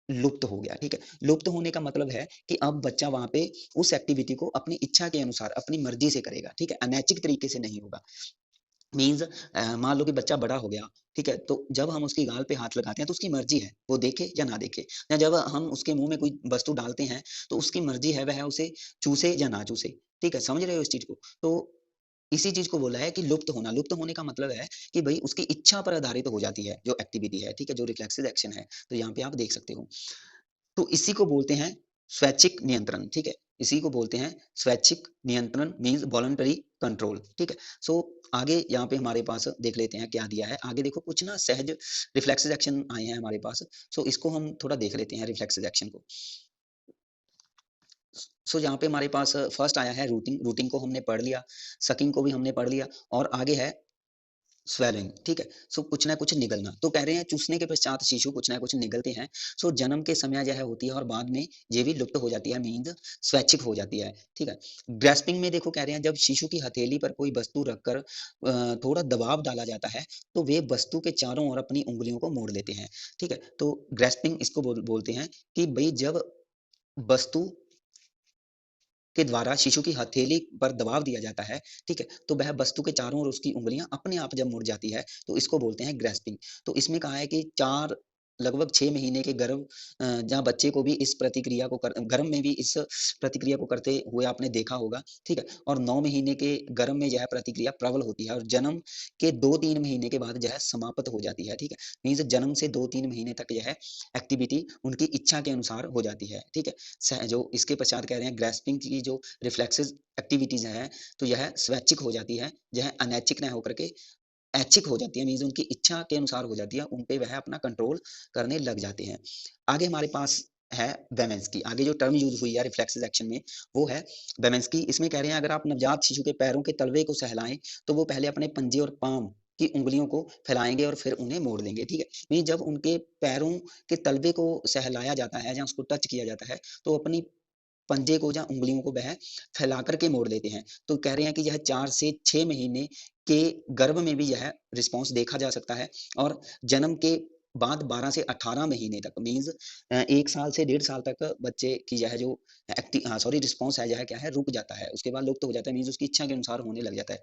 लुप्त हो गया, ठीक है? लुप्त होने का मतलब है कि अब बच्चा वहां पे उस एक्टिविटी को अपनी इच्छा के अनुसार अपनी मर्जी से करेगा, ठीक है? अनैच्छिक तरीके से नहीं होगा। मीन्स मान लो कि बच्चा बड़ा हो गया, ठीक है? तो जब हम उसकी गाल पे हाथ लगाते हैं तो उसकी मर्ज़ी है, वो देखे या ना देखे। या जब हम उसके मुँह में कोई वस्तु डालते हैं, तो उसकी मर्ज़ी है वह उसे चूसे या ना चूसे, ठीक है? समझ रहे हो इस चीज़ को? तो इसी चीज़ को बोला है कि लुप्त होना। लुप्त होने का मतलब है कि भई उसकी इच्छा पर आधारित हो जाती है, जो एक्टिविटी है, ठीक है? जो रिफ्लेक्सिव एक्शन है। तो यहाँ पे आप देख सकते हो। तो इसी को बोलते हैं स्वैच्छिक नियंत्रण, ठीक है? इसी को बोलते हैं स्वैच्छिक नियंत्रण मीन्स वॉलंटरी कंट्रोल, ठीक है? सो आगे यहाँ पे हमारे पास देख लेते हैं क्या दिया है। आगे देखो कुछ ना सहज रिफ्लेक्सिव एक्शन आए हैं हमारे पास। सो इसको हम थोड़ा देख लेते हैं रिफ्लेक्सिव एक्शन को। सो यहाँ पे हमारे पास फर्स्ट आया है रूटिंग, रूटिंग को हमने पढ़ लिया, सकिंग को भी हमने पढ़ लिया और आगे है स्वेलिंग, ठीक है? सो कुछ ना कुछ निगलना। तो कह रहे हैं चूसने के पश्चात शिशु कुछ ना कुछ निगलते हैं। सो जन्म के समय यह होती है और बाद में ये भी लुप्त हो जाती है, मीन्स स्वैच्छिक हो जाती है, ठीक है? ग्रास्पिंग में देखो कह रहे हैं जब शिशु की हथेली पर कोई वस्तु रखकर थोड़ा दबाव डाला जाता है, तो वे वस्तु के चारों ओर अपनी उँगलियों को मोड़ लेते हैं, ठीक है? तो ग्रास्पिंग इसको बोलते हैं कि भई जब वस्तु के द्वारा शिशु की हथेली पर दबाव दिया जाता है, ठीक है? तो वह वस्तु के चारों ओर उसकी उँगलियाँ अपने आप जब मुड़ जाती है, तो इसको बोलते हैं ग्रास्पिंग। तो इसमें कहा है कि 4 लगभग 6 महीने के जहाँ बच्चे को भी इस प्रतिक्रिया को कर गर्भ में भी इस प्रतिक्रिया को करते हुए आपने देखा होगा, ठीक है? और 9 महीने के गर्भ में यह प्रतिक्रिया प्रबल होती है और जन्म के 2-3 महीने के बाद यह समाप्त हो जाती है, ठीक है? मीन्स जन्म से 2-3 महीने तक यह एक्टिविटी उनकी इच्छा के अनुसार हो जाती है, ठीक है? जो इसके पश्चात कह रहे हैं ग्रास्पिंग की जो रिफ्लेक्सेस एक्टिविटीज़ हैं, तो यह स्वैच्छिक हो जाती है, यह अनैच्छिक ना होकर के ऐच्छिक हो जाती है, मीन्स उनकी इच्छा के अनुसार हो जाती है, उन पे वह अपना कंट्रोल करने लग जाते हैं। आगे हमारे पास है बेमेंस्की, आगे जो टर्म यूज़ हुई है रिफ्लेक्सेस एक्शन में, वो है बेमेंस्की। इसमें कह रहे हैं अगर आप नवजात शिशु के पैरों के तलवे को सहलाएँ, तो वो पहले अपने पंजे और पाँव की उँगलियों को फैलाएँगे और फिर उन्हें मोड़ देंगे, ठीक है? मीन्स जब उनके पैरों के तलवे को सहलाया जाता है, जहाँ उसको टच किया जाता है, तो अपनी पंजे को या उँगलियों को वह फैला कर के मोड़ लेते हैं। तो कह रहे हैं कि यह 4 से 6 महीने के गर्भ में भी यह रिस्पॉन्स देखा जा सकता है और जन्म के बाद 12 से 18 महीने तक मीन्स 1 साल से 1.5 साल तक बच्चे की जो है जो रिस्पॉन्स है जो है क्या है रुक जाता है। उसके बाद लुप्त हो जाता है मीन्स उसकी इच्छा के अनुसार होने लग जाता है।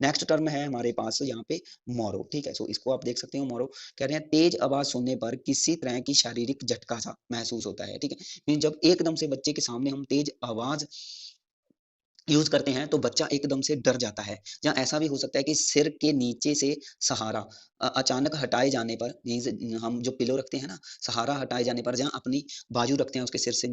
नेक्स्ट टर्म है हमारे पास यहाँ पे मोरो, ठीक है? सो इसको आप देख सकते हो मोरो कह रहे हैं तेज आवाज़ सुनने पर किसी तरह की शारीरिक झटका सा महसूस होता है, ठीक है? मीन्स जब एकदम से बच्चे के सामने हम तेज आवाज़ यूज़ करते हैं तो बच्चा एकदम से डर जाता है। या ऐसा भी हो सकता है कि सिर के नीचे से सहारा अचानक हटाए जाने पर मीन्स हम जो पिलो रखते हैं ना, सहारा हटाए जाने पर जहाँ अपनी बाजू रखते हैं उसके सिर से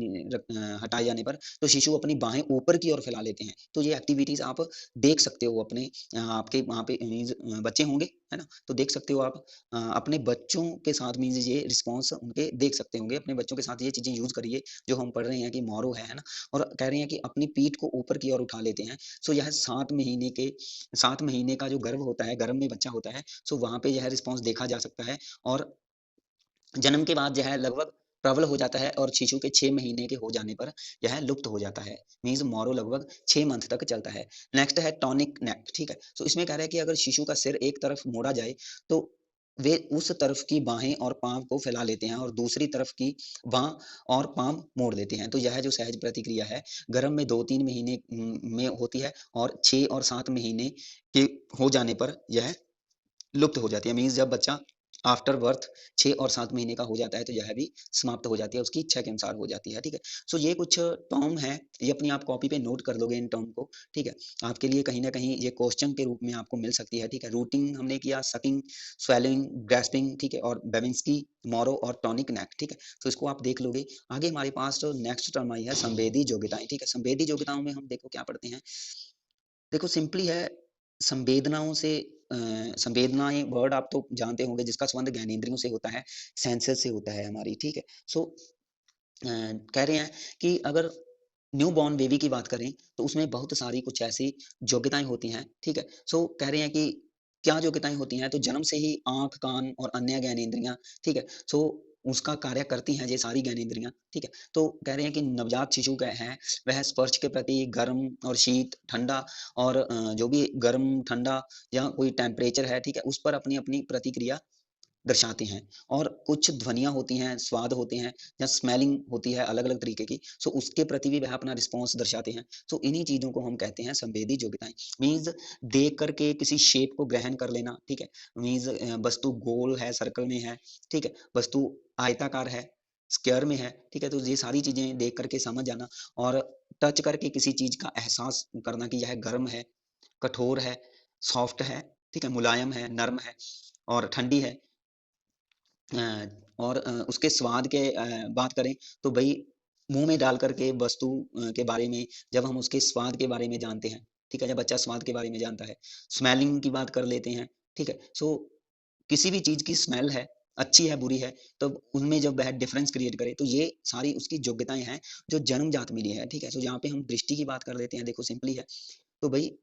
हटाए जाने पर तो शिशु अपनी बाहें ऊपर की ओर फैला लेते हैं। तो ये एक्टिविटीज़ आप देख सकते हो अपने आपके वहाँ पे मीन्स बच्चे होंगे, है ना? तो देख सकते हो आप अपने बच्चों के साथ मीन्स ये रिस्पॉन्स उनके देख सकते होंगे। अपने बच्चों के साथ ये चीज़ें यूज़ करिए जो हम पढ़ रहे हैं कि मोरो है ना? और कह रहे हैं कि अपनी पीठ को ऊपर की ओर उठा लेते हैं। सो यह 7 महीने का जो गर्भ होता है, गर्भ में बच्चा होता है, सो वहाँ पे यह रिस्पॉन्स देखा जा सकता है और जन्म के बाद जो है लगभग प्रबल हो जाता है और शिशु के 6 महीने के हो जाने पर यह लुप्त हो जाता है। मीन्स मोरो लगभग 6 मंथ तक चलता है। नेक्स्ट है टॉनिक नेक, ठीक है? सो इसमें कह रहा है कि अगर शिशु का सिर एक तरफ मोड़ा जाए, तो वे उस तरफ की बाहें और पाँव को फैला लेते हैं और दूसरी तरफ की बाँह और पाँव मोड़ देते हैं। तो यह जो सहज प्रतिक्रिया है, गर्भ में 2-3 महीने में होती है और 6 और 7 महीने के हो जाने पर यह लुप्त हो जाती है। मीन्स जब बच्चा आफ्टर बर्थ 6 और 7 महीने का हो जाता है तो यह भी समाप्त हो जाती है, उसकी इच्छा के अनुसार हो जाती है, ठीक है? सो ये कुछ टर्म हैं, ये अपनी आप कॉपी पे नोट कर लोगे इन टर्म को, ठीक है? आपके लिए कहीं न कहीं ये क्वेश्चन के रूप में आपको मिल सकती है, ठीक है? रूटिंग हमने किया, सकिंग, स्वेलिंग, ग्रैस्पिंग, ठीक है? और बेबिंस्की, मोरो और टॉनिक नेक, ठीक है? तो इसको आप देख लोगे। आगे हमारे पास जो नेक्स्ट टर्म आई है संवेदी योग्यताएँ, ठीक है? संवेदी योग्यताओं में हम देखो क्या पढ़ते हैं? देखो सिंपली है संवेदनाओं से संवेदनाएँ वर्ड आप तो जानते होंगे जिसका संबंध ज्ञानेंद्रियों से होता है, सेंसेस से होता है हमारी, ठीक है? सो कह रहे हैं कि अगर न्यू बॉर्न बेबी की बात करें, तो उसमें बहुत सारी कुछ ऐसी योग्यताएँ होती हैं, ठीक है? सो कह रहे हैं कि क्या योग्यताएँ होती हैं, तो जन्म से ही आँख, कान और अन्य ज्ञानेंद्रियाँ, ठीक है? सो उसका कार्य करती हैं ये सारी ज्ञानेंद्रियाँ, ठीक है? तो कह रहे हैं कि नवजात शिशु है, वह स्पर्श के प्रति गर्म और शीत, ठंडा और जो भी गर्म, ठंडा या कोई टेम्परेचर है, ठीक है? उस पर अपनी-अपनी प्रतिक्रिया दर्शाते हैं और कुछ ध्वनियाँ होती हैं, स्वाद होते हैं या स्मेलिंग होती है अलग-अलग तरीके की, सो उसके प्रति भी वह अपना रिस्पॉन्स दर्शाते हैं। सो इन्हीं चीज़ों को हम कहते हैं संवेदी योग्यताएँ। मीन्स देख कर के किसी शेप को ग्रहण कर लेना, ठीक है? मीन्स वस्तु गोल है, सर्कल में है, ठीक है? वस्तु आयताकार है, स्क्वायर में है, ठीक है? तो ये सारी चीज़ें देख कर के समझ जाना और टच करके किसी चीज़ का एहसास करना कि यह गर्म है, कठोर है, सॉफ्ट है, ठीक है? मुलायम है, नर्म है और ठंडी है। और उसके स्वाद के बात करें तो भई मुँह में डाल कर के वस्तु के बारे में जब हम उसके स्वाद के बारे में जानते हैं, ठीक है? जब बच्चा स्वाद के बारे में जानता है, स्मेलिंग की बात कर लेते हैं, ठीक है? सो किसी भी चीज़ की स्मेल है, अच्छी है, बुरी है, तो उनमें जब वह डिफरेंस क्रिएट करे, तो ये सारी उसकी योग्यताएँ हैं, जो जन्मजात मिली है, ठीक है? सो यहाँ पे हम दृष्टि की बात कर लेते हैं, देखो सिंपली है, तो भई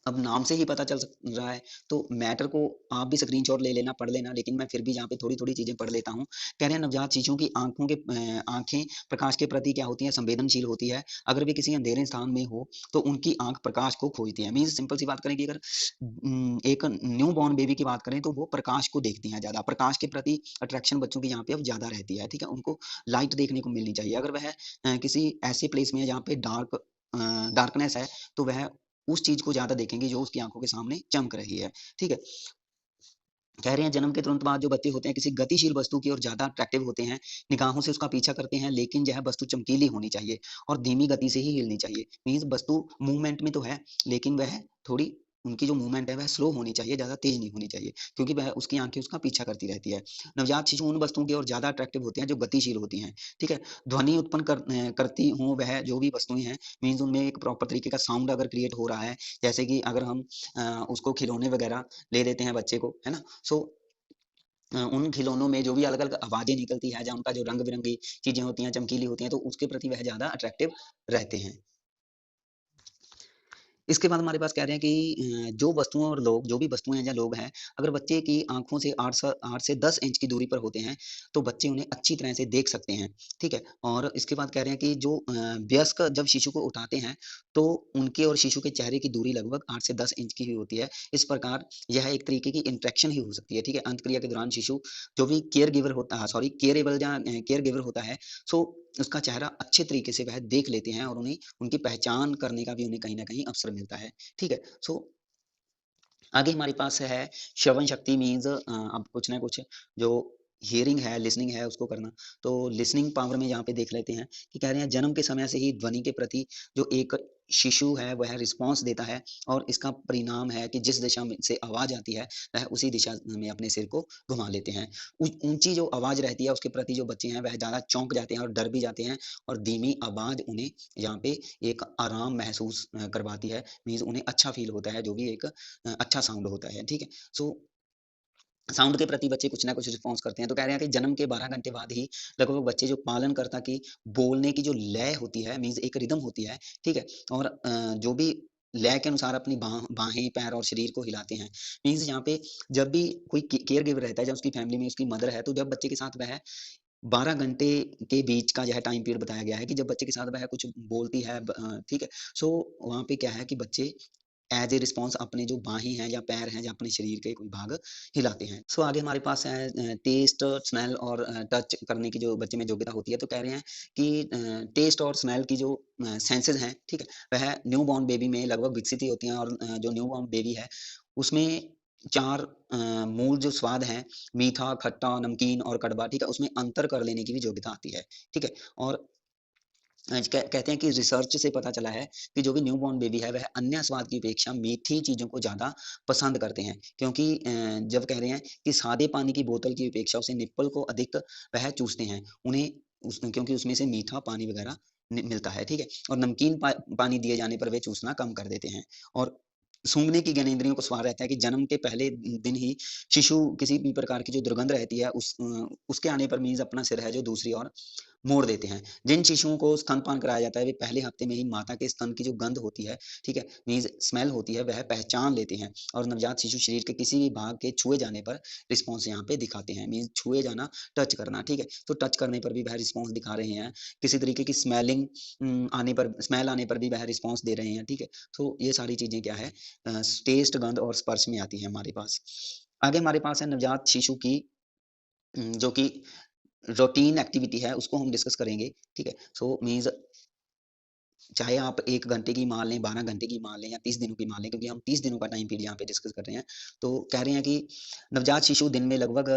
अब नाम से ही पता चल सक रहा है, तो मैटर को आप भी स्क्रीनशॉट ले लेना, पढ़ लेना, लेकिन मैं फिर भी यहाँ पे थोड़ी-थोड़ी चीज़ें पढ़ लेता हूँ। कह रहे हैं नवजात शिशुओं की आँखें प्रकाश के प्रति क्या होती हैं, संवेदनशील होती है। अगर वे किसी अंधेरे स्थान में हो, तो उनकी आँख प्रकाश को खोजती है। मीन्स सिंपल सी बात करें कि अगर एक न्यू बॉर्न बेबी की बात करें, तो वो प्रकाश को देखती हैं ज़्यादा। प्रकाश के प्रति अट्रैक्शन बच्चों की यहाँ पे अब ज़्यादा रहती है, ठीक है? उनको लाइट देखने को मिलनी चाहिए। अगर वह किसी ऐसे प्लेस में है जहाँ पे डार्कनेस है, तो वह उस चीज़ को ज़्यादा देखेंगे जो उसकी आँखों के सामने चमक रही है, ठीक है? कह रहे हैं जन्म के तुरंत बाद जो बच्चे होते हैं किसी गतिशील वस्तु की ओर ज़्यादा अट्रैक्टिव होते हैं, निगाहों से उसका पीछा करते हैं लेकिन यह वस्तु चमकीली होनी चाहिए और धीमी गति से ही हिलनी चाहिए। मीन्स वस्तु मूवमेंट में तो है, लेकिन वह थोड़ी उनकी जो मूवमेंट है वह स्लो होनी चाहिए, ज़्यादा तेज़ नहीं होनी चाहिए, क्योंकि वह उसकी आँखें उसका पीछा करती रहती है। नवजात शिशु उन वस्तुओं की ओर ज़्यादा अट्रैक्टिव होते हैं जो गतिशील होती हैं, ठीक है? ध्वनि उत्पन्न करती हों वह जो भी वस्तुएँ हैं, मीन्स उनमें एक प्रॉपर तरीके का साउंड अगर क्रिएट हो रहा है, जैसे कि अगर हम उसको खिलौने वगैरह ले देते हैं बच्चे को, है ना? सो उन खिलौनों में जो भी अलग-अलग आवाज़ें निकलती हैं, या उनका जो रंग-बिरंगी चीज़ें होती हैं, चमकीली होती हैं, तो उसके प्रति वह ज़्यादा अट्रैक्टिव रहते हैं। इसके बाद हमारे पास कह रहे हैं कि जो वस्तुएं और लोग, जो भी वस्तुएं या लोग हैं, अगर बच्चे की आंखों से 8 से 10 इंच की दूरी पर होते हैं, तो बच्चे उन्हें अच्छी तरह से देख सकते हैं। ठीक है, और इसके बाद कह रहे हैं कि जो वयस्क जब शिशु को उठाते हैं, तो उनके और शिशु के चेहरे की दूरी लगभग 8 से 10 इंच की ही होती है। इस प्रकार यह एक तरीके की इंटरेक्शन ही हो सकती है। ठीक है, अंतक्रिया के दौरान शिशु जो भी केयर गिवर होता, सॉरी, केयरेबल या केयर गिवर होता है, सो उसका चेहरा अच्छे तरीके से वह देख लेते हैं और उन्हें उनकी पहचान करने का भी उन्हें कहीं न कहीं अवसर मिलता है। ठीक है? सो आगे हमारे पास है श्रवण शक्ति मीन्स अब कुछ ना कुछ जो हियरिंग है, लिसनिंग है, उसको करना। तो लिसनिंग पावर में यहाँ पे देख लेते हैं कि कह रहे हैं जन्म के समय से ही ध्वनि के प्रति जो एक शिशु है वह रिस्पॉन्स देता है, और इसका परिणाम है कि जिस दिशा में से आवाज़ आती है वह उसी दिशा में अपने सिर को घुमा लेते हैं। ऊँची जो आवाज़ रहती है उसके प्रति जो बच्चे हैं वह ज़्यादा चौंक जाते हैं और डर भी जाते हैं, और धीमी आवाज़ उन्हें यहाँ पे एक आराम महसूस करवाती है, मीन्स उन्हें अच्छा फ़ील होता है, जो भी एक अच्छा साउंड होता है, ठीक है? सो साउंड के प्रति बच्चे कुछ ना कुछ रिस्पॉन्स करते हैं, तो कह रहे हैं कि जन्म के 12 घंटे बाद ही लगभग बच्चे जो पालनकर्ता की बोलने की जो लय होती है, मीन्स एक रिदम होती है, ठीक है? और जो भी लय के अनुसार अपनी बाहें, पैर और शरीर को हिलाते हैं। मीन्स यहाँ पे जब भी कोई केयर गिवर रहता है, जब उसकी फैमिली में उसकी मदर है, तो जब बच्चे के साथ वह 12 घंटे के बीच का यह टाइम पीरियड बताया गया है कि जब बच्चे के साथ वह कुछ बोलती है, ठीक है? सो वहाँ पे क्या है कि बच्चे एज़ ए रिस्पॉन्स अपने जो बाहें हैं या पैर हैं या अपने शरीर के कोई भाग हिलाते हैं। सो आगे हमारे पास है टेस्ट, स्मेल और टच करने की जो बच्चे में योग्यता होती है। तो कह रहे हैं कि टेस्ट और स्मेल की जो सेंसेस हैं, ठीक है? वह न्यूबॉर्न बेबी में लगभग विकसित ही होती हैं, और जो न्यूबॉर्न बेबी है उसमें 4 मूल जो स्वाद हैं, मीठा, खट्टा, नमकीन और कड़वा, ठीक है? उसमें अंतर कर लेने की भी योग्यता आती है, ठीक है? और कहते हैं कि रिसर्च से पता चला है कि जो भी न्यूबॉर्न बेबी है वह अन्य स्वाद की अपेक्षा मीठी चीज़ों को ज़्यादा पसंद करते हैं, क्योंकि जब कह रहे हैं कि सादे पानी की बोतल की अपेक्षा उसे निप्पल को अधिक वह चूसते हैं। उन्हें क्योंकि उसमें से मीठा पानी वगैरह मिलता है, ठीक है? और नमकीन पानी दिए जाने पर वे चूसना कम कर देते हैं। और सूंघने की ज्ञानेंद्रियों को सवाल रहता है कि जन्म के पहले दिन ही शिशु किसी भी प्रकार की जो दुर्गंध रहती है उसके आने पर मीन्स अपना सिर है जो दूसरी ओर मोड़ देते हैं। जिन शिशुओं को स्तनपान कराया जाता है, वे पहले हफ्ते में ही माता के स्तन की जो गंध होती है, ठीक है? मीन्स स्मेल होती है, वह पहचान लेते हैं, और नवजात शिशु शरीर के किसी भी भाग के छुए जाने पर रिस्पॉन्स यहाँ पे दिखाते हैं। मीन्स छुए जाना, टच करना, ठीक है? तो टच करने पर भी वह रिस्पॉन्स दिखा रहे हैं। किसी तरीके की आने पर, स्मेल आने पर भी वह रिस्पॉन्स दे रहे हैं, ठीक है? तो ये सारी चीज़ें क्या है, टेस्ट, गंध और स्पर्श में आती हैं हमारे पास। आगे हमारे पास है नवजात शिशु की जो कि रूटीन एक्टिविटी है, उसको हम डिस्कस करेंगे, ठीक है? सो मीन्स चाहे आप 1 घंटे की मान लें, 12 घंटे की मान लें या 30 दिनों की मान लें, क्योंकि हम 30 दिनों का टाइम पीरियड यहाँ पे डिस्कस कर रहे हैं। तो कह रहे हैं कि नवजात शिशु दिन में लगभग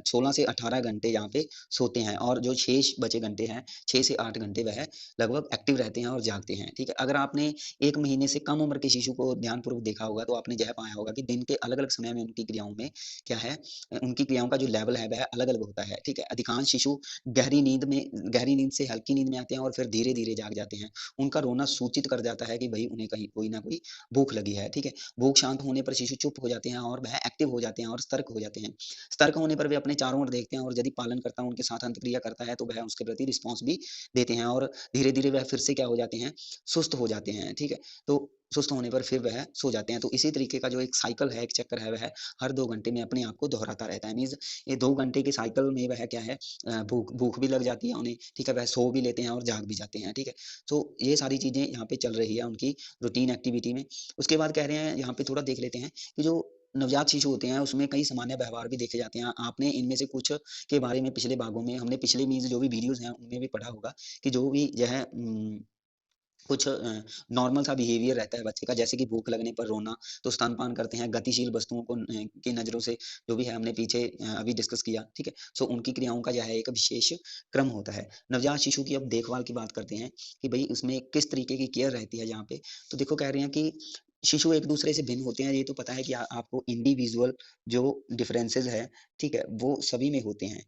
16 से 18 घंटे यहाँ पे सोते हैं, और जो शेष बचे घंटे हैं, 6 से 8 घंटे वह लगभग एक्टिव रहते हैं और जागते हैं, ठीक है? अगर आपने 1 महीने से कम उम्र के शिशु को ध्यानपूर्वक देखा होगा, तो आपने यह पाया होगा कि दिन के अलग-अलग समय में उनकी क्रियाओं में क्या है, उनकी क्रियाओं का जो लेवल है, वह अलग-अलग होता है, ठीक है? अधिकांश शिशु गहरी नींद से हल्की नींद में आते हैं और फिर धीरे-धीरे जाग जाते हैं। उनका रोना सूचित कर जाता है कि भई उन्हें कहीं कोई न कोई भूख लगी है, ठीक है? भूख शांत होने पर शिशु चुप हो जाते हैं और वह एक्टिव हो जाते हैं और सतर्क हो जाते हैं। सतर्क होने पर वे अपने चारों ओर देखते हैं, और यदि पालनकर्ता उनके साथ अंतक्रिया करता है, तो वह उसके प्रति रिस्पॉन्स भी देते हैं, और धीरे-धीरे वह फिर से क्या हो जाते हैं, सुस्त हो जाते हैं, ठीक है? तो सुस्त होने पर फिर वह सो जाते हैं। तो इसी तरीके का जो एक साइकिल है, एक चक्र है, वह हर 2 घंटे में अपने आप को दोहराता रहता है। मीन्स ये 2 घंटे के साइकिल में वह क्या है, भूख भूख भी लग जाती है उन्हें, ठीक है? वह सो भी लेते हैं और जाग भी जाते हैं, ठीक है? तो ये सारी चीज़ें यहाँ पे चल रही है उनकी रूटीन एक्टिविटी में। उसके बाद कह रहे हैं, यहाँ पे थोड़ा देख लेते हैं कि जो नवजात शिशु होते हैं उसमें कई सामान्य व्यवहार भी देखे जाते हैं। आपने इनमें से कुछ के बारे में पिछले भागों में, हमने पिछले मीन्स जो भी वीडियोज़ हैं उनमें भी पढ़ा होगा कि जो भी यह कुछ नॉर्मल सा बिहेवियर रहता है बच्चे का, जैसे कि भूख लगने पर रोना, तो स्तनपान करते हैं, गतिशील वस्तुओं को की नज़रों से, जो भी है हमने पीछे अभी डिस्कस किया, ठीक है? सो उनकी क्रियाओं का यह एक विशेष क्रम होता है। नवजात शिशु की अब देखभाल की बात करते हैं कि भई उसमें किस तरीके की केयर रहती है यहाँ पे। तो देखो कह रहे हैं कि शिशु एक-दूसरे से भिन्न होते हैं, ये तो पता है कि आपको इंडिविजुअल जो डिफरेंसेस है, ठीक है? वो सभी में होते हैं।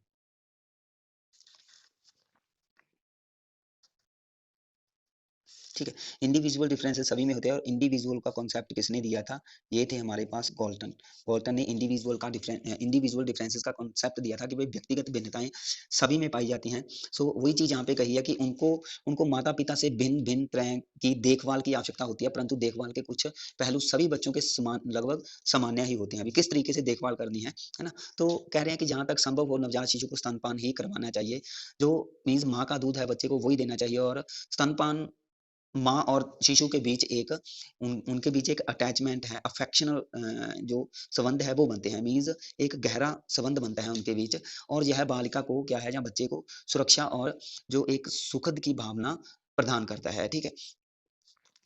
ठीक है। इंडिविजुअल डिफरेंसेस सभी में होते हैं और इंडिविजुअल का कॉन्सेप्ट किसने दिया था? ये थे हमारे पास गाल्टन। गाल्टन ने इंडिविजुअल डिफरेंसेस का कॉन्सेप्ट दिया था कि भाई व्यक्तिगत भिन्नताएँ सभी में पाई जाती हैं। सो वही चीज़ यहाँ पे कही है कि उनको उनको माता-पिता से भिन्न-भिन्न तरह की देखभाल की आवश्यकता होती है, परंतु देखभाल के कुछ पहलू सभी बच्चों के समान लगभग सामान्य ही होते हैं। अभी किस तरीके से देखभाल करनी है ना? तो कह रहे हैं कि जहाँ तक संभव हो नवजात शिशु को स्तनपान ही करवाना चाहिए। जो मीन्स माँ का दूध है बच्चे को वही देना चाहिए और स्तनपान माँ और शिशु के बीच उनके बीच एक अटैचमेंट है, अफेक्शनल जो संबंध है वो बनते हैं। मीन्स एक गहरा संबंध बनता है उनके बीच और यह बालिका को क्या है या बच्चे को सुरक्षा और जो एक सुखद की भावना प्रदान करता है, ठीक है?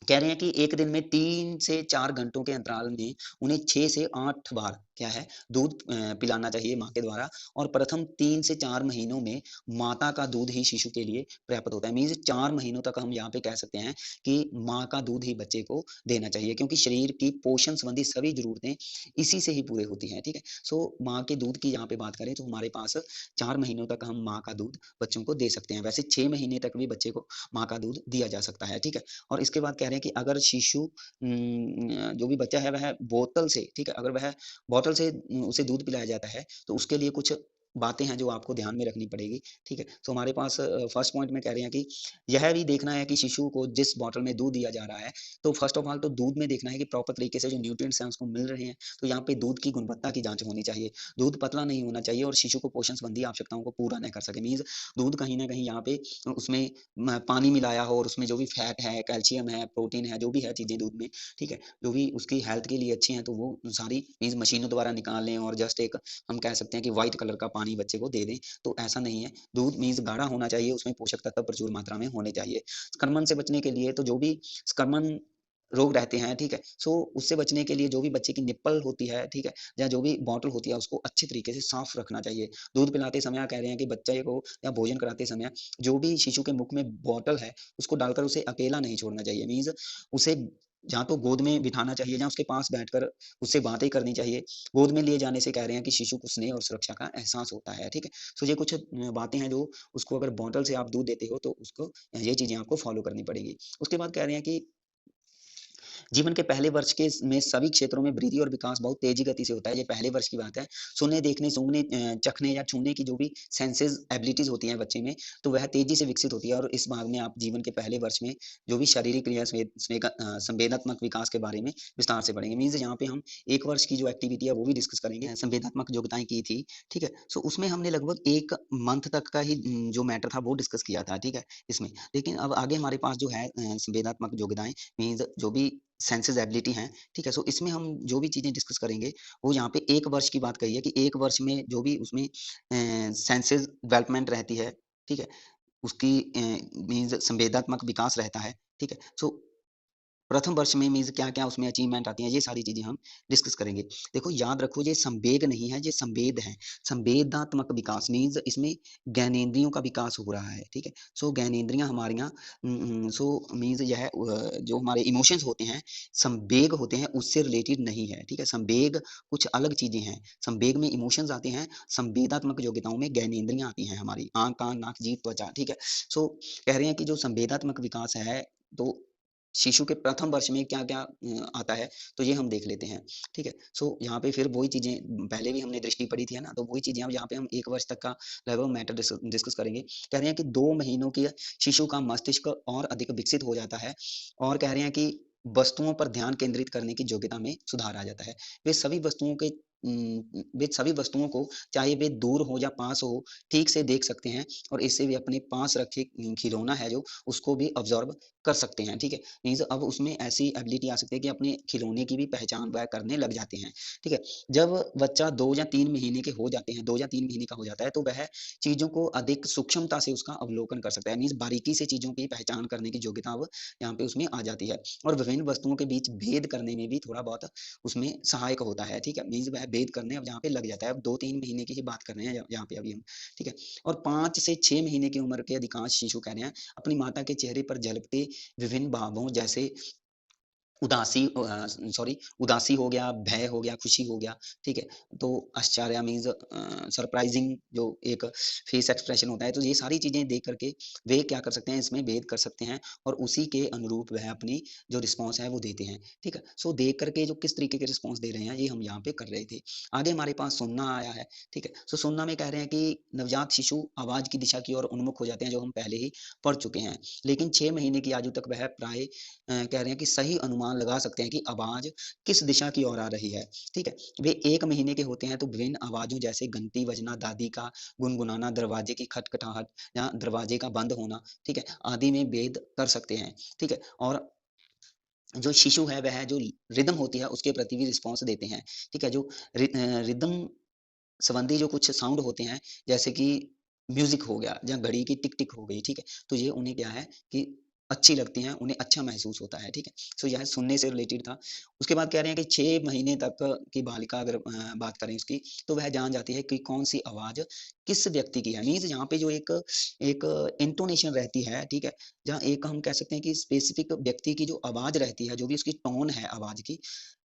कह रहे हैं कि एक दिन में 3 से 4 घंटों के अंतराल में उन्हें 6 से 8 बार क्या है दूध पिलाना चाहिए माँ के द्वारा और प्रथम 3 से 4 महीनों में माता का दूध ही शिशु के लिए पर्याप्त होता है। मीन्स 4 महीनों तक हम यहाँ पे कह सकते हैं कि माँ का दूध ही बच्चे को देना चाहिए क्योंकि शरीर की पोषण संबंधी सभी ज़रूरतें इसी से ही पूरी होती हैं, ठीक है? सो माँ के दूध की यहाँ पे बात करें तो हमारे पास 4 महीनों तक हम माँ का दूध बच्चों को दे सकते हैं। वैसे 6 महीने तक भी बच्चे को माँ का दूध दिया जा सकता है, ठीक है? और इसके बाद कह रहे हैं कि अगर शिशु जो भी बच्चा है वह बोतल से ठीक है, अगर वह बॉटल से उसे दूध पिलाया जाता है, तो उसके लिए कुछ बातें हैं जो आपको ध्यान में रखनी पड़ेगी, ठीक है? तो हमारे पास फर्स्ट पॉइंट में कह रहे हैं कि यह भी देखना है कि शिशु को जिस बॉटल में दूध दिया जा रहा है, तो फर्स्ट ऑफ ऑल तो दूध में देखना है कि प्रॉपर तरीके से जो न्यूट्रिएंट्स हैं उसको मिल रहे हैं, तो यहाँ पे दूध की गुणवत्ता की जाँच होनी चाहिए। दूध पतला नहीं होना चाहिए और शिशु को पोषण संबंधी आवश्यकताओं को पूरा नहीं कर सके, मीन्स दूध कहीं न कहीं यहाँ पे उसमें पानी मिलाया हो और उसमें जो भी फैट है, कैल्शियम है, प्रोटीन है, जो भी है चीज़ें दूध में, ठीक है? जो भी उसकी हेल्थ के लिए अच्छी हैं, तो वो सारी मीन्स मशीनों द्वारा निकाल लें और जस्ट एक हम कह सकते हैं कि व्हाइट कलर का पानी बच्चे को दे दें, तो ऐसा नहीं है। दूध मीन्स गाढ़ा होना चाहिए, उसमें पोषक तत्व प्रचुर मात्रा में होने चाहिए। संक्रमण से बचने के लिए तो जो भी संक्रमण रोग रहते हैं, ठीक है? सो उससे बचने के लिए जो भी बच्चे की निप्पल होती है, ठीक है? या जो भी बॉटल होती है, उसको अच्छे तरीके से साफ रखना चाहिए। दूध पिलाते समय कह रहे हैं कि बच्चे को या भोजन कराते समय जो भी शिशु के मुख में बॉटल है, उसको डालकर उसे अकेला नहीं छोड़ना चाहिए। मीन्स उसे या तो गोद में बिठाना चाहिए या उसके पास बैठकर उससे बातें करनी चाहिए। गोद में लिए जाने से कह रहे हैं कि शिशु को स्नेह और सुरक्षा का एहसास होता है, ठीक है? सो ये कुछ बातें हैं जो उसको अगर बॉटल से आप दूध देते हो तो उसको ये चीज़ें आपको फ़ॉलो करनी पड़ेगी। उसके बाद कह रहे हैं कि जीवन के पहले वर्ष के में सभी क्षेत्रों में वृद्धि और विकास बहुत तेज़ी गति से होता है, ये पहले वर्ष की बात है। सुनने, देखने, सूँघने चखने या छूने की जो भी सेंसेस एबिलिटीज़ होती हैं बच्चे में, तो वह तेज़ी से विकसित होती है और इस भाग में आप जीवन के पहले वर्ष में जो भी शारीरिक क्रिया संवेदात्मक विकास के बारे में विस्तार से पढ़ेंगे। मीन्स यहाँ पे हम 1 वर्ष की जो एक्टिविटी है वो भी डिस्कस करेंगे। संवेदात्मक योग्यताएँ की थी, ठीक है? सो उसमें हमने लगभग 1 मंथ तक का ही जो मैटर था वो डिस्कस किया था, ठीक है? इसमें। लेकिन अब आगे हमारे पास जो है संवेदात्मक योग्यताएँ मीन्स जो भी सेंसेस एबिलिटी हैं, ठीक है? सो इसमें हम जो भी चीज़ें डिस्कस करेंगे, वो यहाँ पे 1 वर्ष की बात कही है कि 1 वर्ष में जो भी उसमें सेंसेस डेवलपमेंट रहती है, ठीक है? उसकी मीन्स संवेदात्मक विकास रहता है, ठीक है? सो प्रथम वर्ष में मीन्स क्या-क्या उसमें अचीवमेंट आती हैं, ये सारी चीज़ें हम डिस्कस करेंगे। देखो याद रखो ये संवेग नहीं है, ये संवेद है। संवेदात्मक विकास मीन्स इसमें ज्ञानेंद्रियों का विकास हो रहा है, ठीक है? सो ज्ञानेंद्रियाँ हमारियाँ सो मीन्स यह जो हमारे इमोशंस होते हैं, संवेग होते हैं उससे रिलेटेड नहीं है, ठीक है? संवेग कुछ अलग चीज़ें हैं। संवेग में इमोशंस आते हैं, संवेदात्मक योग्यताओं में ज्ञानेंद्रियाँ आती हैं हमारी आँख, कान, नाक, जीभ, त्वचा, ठीक है? सो कह रहे हैं कि जो संवेदात्मक विकास है, तो शिशु के प्रथम वर्ष में क्या-क्या आता है, तो ये हम देख लेते हैं, ठीक है? सो यहाँ पे फिर वही चीज़ें पहले भी हमने दृष्टि पढ़ी थी, है ना? तो वही चीज़ें अब यहाँ पे हम 1 वर्ष तक का लगभग मैटर डिस्कस करेंगे। कह रहे हैं कि 2 महीनों के शिशु का मस्तिष्क और अधिक विकसित हो जाता है और कह रहे हैं कि वस्तुओं पर ध्यान केंद्रित करने की योग्यता में सुधार आ जाता है। वे सभी वस्तुओं को चाहे वे दूर हो या पास हो, ठीक से देख सकते हैं और इससे वे अपने पास रखे खिलौना है जो, उसको भी ऑब्ज़र्व कर सकते हैं, ठीक है? मीन्स अब उसमें ऐसी एबिलिटी आ सकती है कि अपने खिलौने की भी पहचान वह करने लग जाते हैं, ठीक है? जब बच्चा 2 या 3 महीने के हो जाते हैं 2 या 3 महीने का हो जाता है, तो वह चीज़ों को अधिक सूक्ष्मता से उसका अवलोकन कर सकता है, मीन्स बारीकी से चीज़ों की पहचान करने की योग्यता अब यहाँ पे उसमें आ जाती है और विभिन्न वस्तुओं के बीच भेद करने में भी थोड़ा बहुत उसमें सहायक होता है, ठीक है? मीन्स वह भेद करने अब यहाँ पे लग जाता है। अब 2-3 महीने की ही बात कर रहे हैं यहाँ पे अभी हम, ठीक है? और 5 से 6 महीने की उम्र के अधिकांश शिशु कह रहे हैं, अपनी माता के चेहरे पर झलकते विभिन्न भावों जैसे उदासी हो गया, भय हो गया, खुशी हो गया, ठीक है? तो आश्चर्य मीन्स सरप्राइजिंग जो एक फेस एक्सप्रेशन होता है, तो ये सारी चीज़ें देख कर के वे क्या कर सकते हैं, इसमें भेद कर सकते हैं और उसी के अनुरूप वह अपनी जो रिस्पॉन्स है वो देते हैं, ठीक है? सो देख कर के जो किस तरीके के रिस्पॉन्स दे रहे हैं, ये हम यहाँ पे कर रहे थे। आगे हमारे पास सुनना आया है, ठीक है? सो सुनना में कह रहे हैं कि नवजात शिशु आवाज़ की दिशा की ओर उन्मुख हो जाते हैं, जो हम पहले ही पढ़ चुके हैं। लेकिन 6 महीने की आयु तक वह प्राय कह रहे हैं कि सही अनुमान लगा सकते हैं कि आवाज़ किस दिशा की ओर आ रही है, ठीक है? वे 1 महीने के होते हैं तो विभिन्न आवाज़ों जैसे घंटी बजना, दादी का गुनगुनाना, दरवाजे की खटखटाहट या दरवाजे का बंद होना, ठीक है? आदि में भेद कर सकते हैं, ठीक है? और जो शिशु है वह जो रिदम होती है उसके प्रति भी रिस्पॉन्स देते हैं, ठीक है? जो रिदम संबंधी जो कुछ साउंड होते हैं, जैसे कि म्यूज़िक हो गया या घड़ी की टिक-टिक हो गई, ठीक है? तो ये उन्हें क्या है कि अच्छी लगती हैं, उन्हें अच्छा महसूस होता है, ठीक है? सो यह सुनने से रिलेटेड था। उसके बाद कह रहे हैं कि 6 महीने तक की बालिका अगर बात करें उसकी, तो वह जान जाती है कि कौन-सी आवाज़ किस व्यक्ति की है। मीन्स यहाँ पे जो एक एक इंटोनेशन रहती है, ठीक है? जहाँ एक हम कह सकते हैं कि स्पेसिफिक व्यक्ति की जो आवाज़ रहती है, जो भी उसकी टोन है आवाज़ की,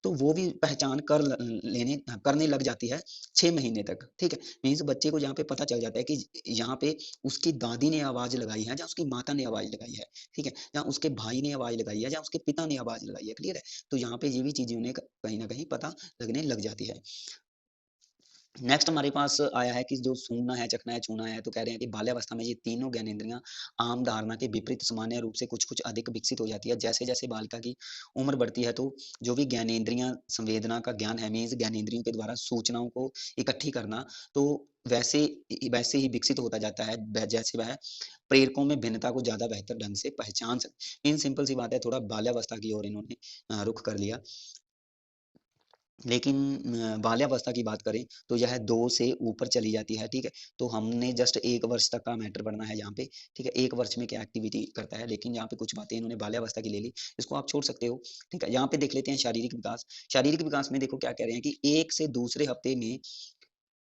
तो वो भी पहचान कर ल लेने करने लग जाती है 6 महीने तक, ठीक है? मीन्स बच्चे को जहाँ पे पता चल जाता है कि यहाँ पे उसकी दादी ने आवाज़ लगाई है या उसकी माता ने आवाज़ लगाई है, ठीक है? या उसके भाई ने आवाज़ लगाई है या उसके पिता ने आवाज़ लगाई है, क्लियर है? तो यहाँ पे ये भी चीज़ें उन्हें क कहीं न कहीं पता लगने लग जाती है। नेक्स्ट हमारे पास आया है कि जो सूंघना है, चखना है, छूना है, तो कह रहे हैं कि बाल्यावस्था में ये तीनों ज्ञानेंद्रियाँ आम धारणा के विपरीत सामान्य रूप से कुछ-कुछ अधिक विकसित हो जाती है। जैसे-जैसे बालिका की उम्र बढ़ती है, तो जो भी ज्ञानेंद्रियाँ संवेदना का ज्ञान है, मीन्स ज्ञानेंद्रियों के द्वारा सूचनाओं को इकट्ठी करना, तो वैसे ही विकसित होता जाता है, ब जैसे वह प्रेरकों में भिन्नता को ज़्यादा बेहतर ढंग से पहचान मीन्स सिंपल सी बात है, थोड़ा बाल्यावस्था की ओर इन्होंने रुख कर लिया। लेकिन बाल्यावस्था की बात करें तो यह 2 से ऊपर चली जाती है, ठीक है? तो हमने जस्ट 1 वर्ष तक का मैटर पढ़ना है यहाँ पे, ठीक है? 1 वर्ष में क्या एक्टिविटी करता है, लेकिन यहाँ पे कुछ बातें इन्होंने बाल्यावस्था की ले ली, इसको आप छोड़ सकते हो, ठीक है? यहाँ पे देख लेते हैं शारीरिक विकास। शारीरिक विकास में देखो क्या कह रहे हैं कि 1 से दूसरे हफ्ते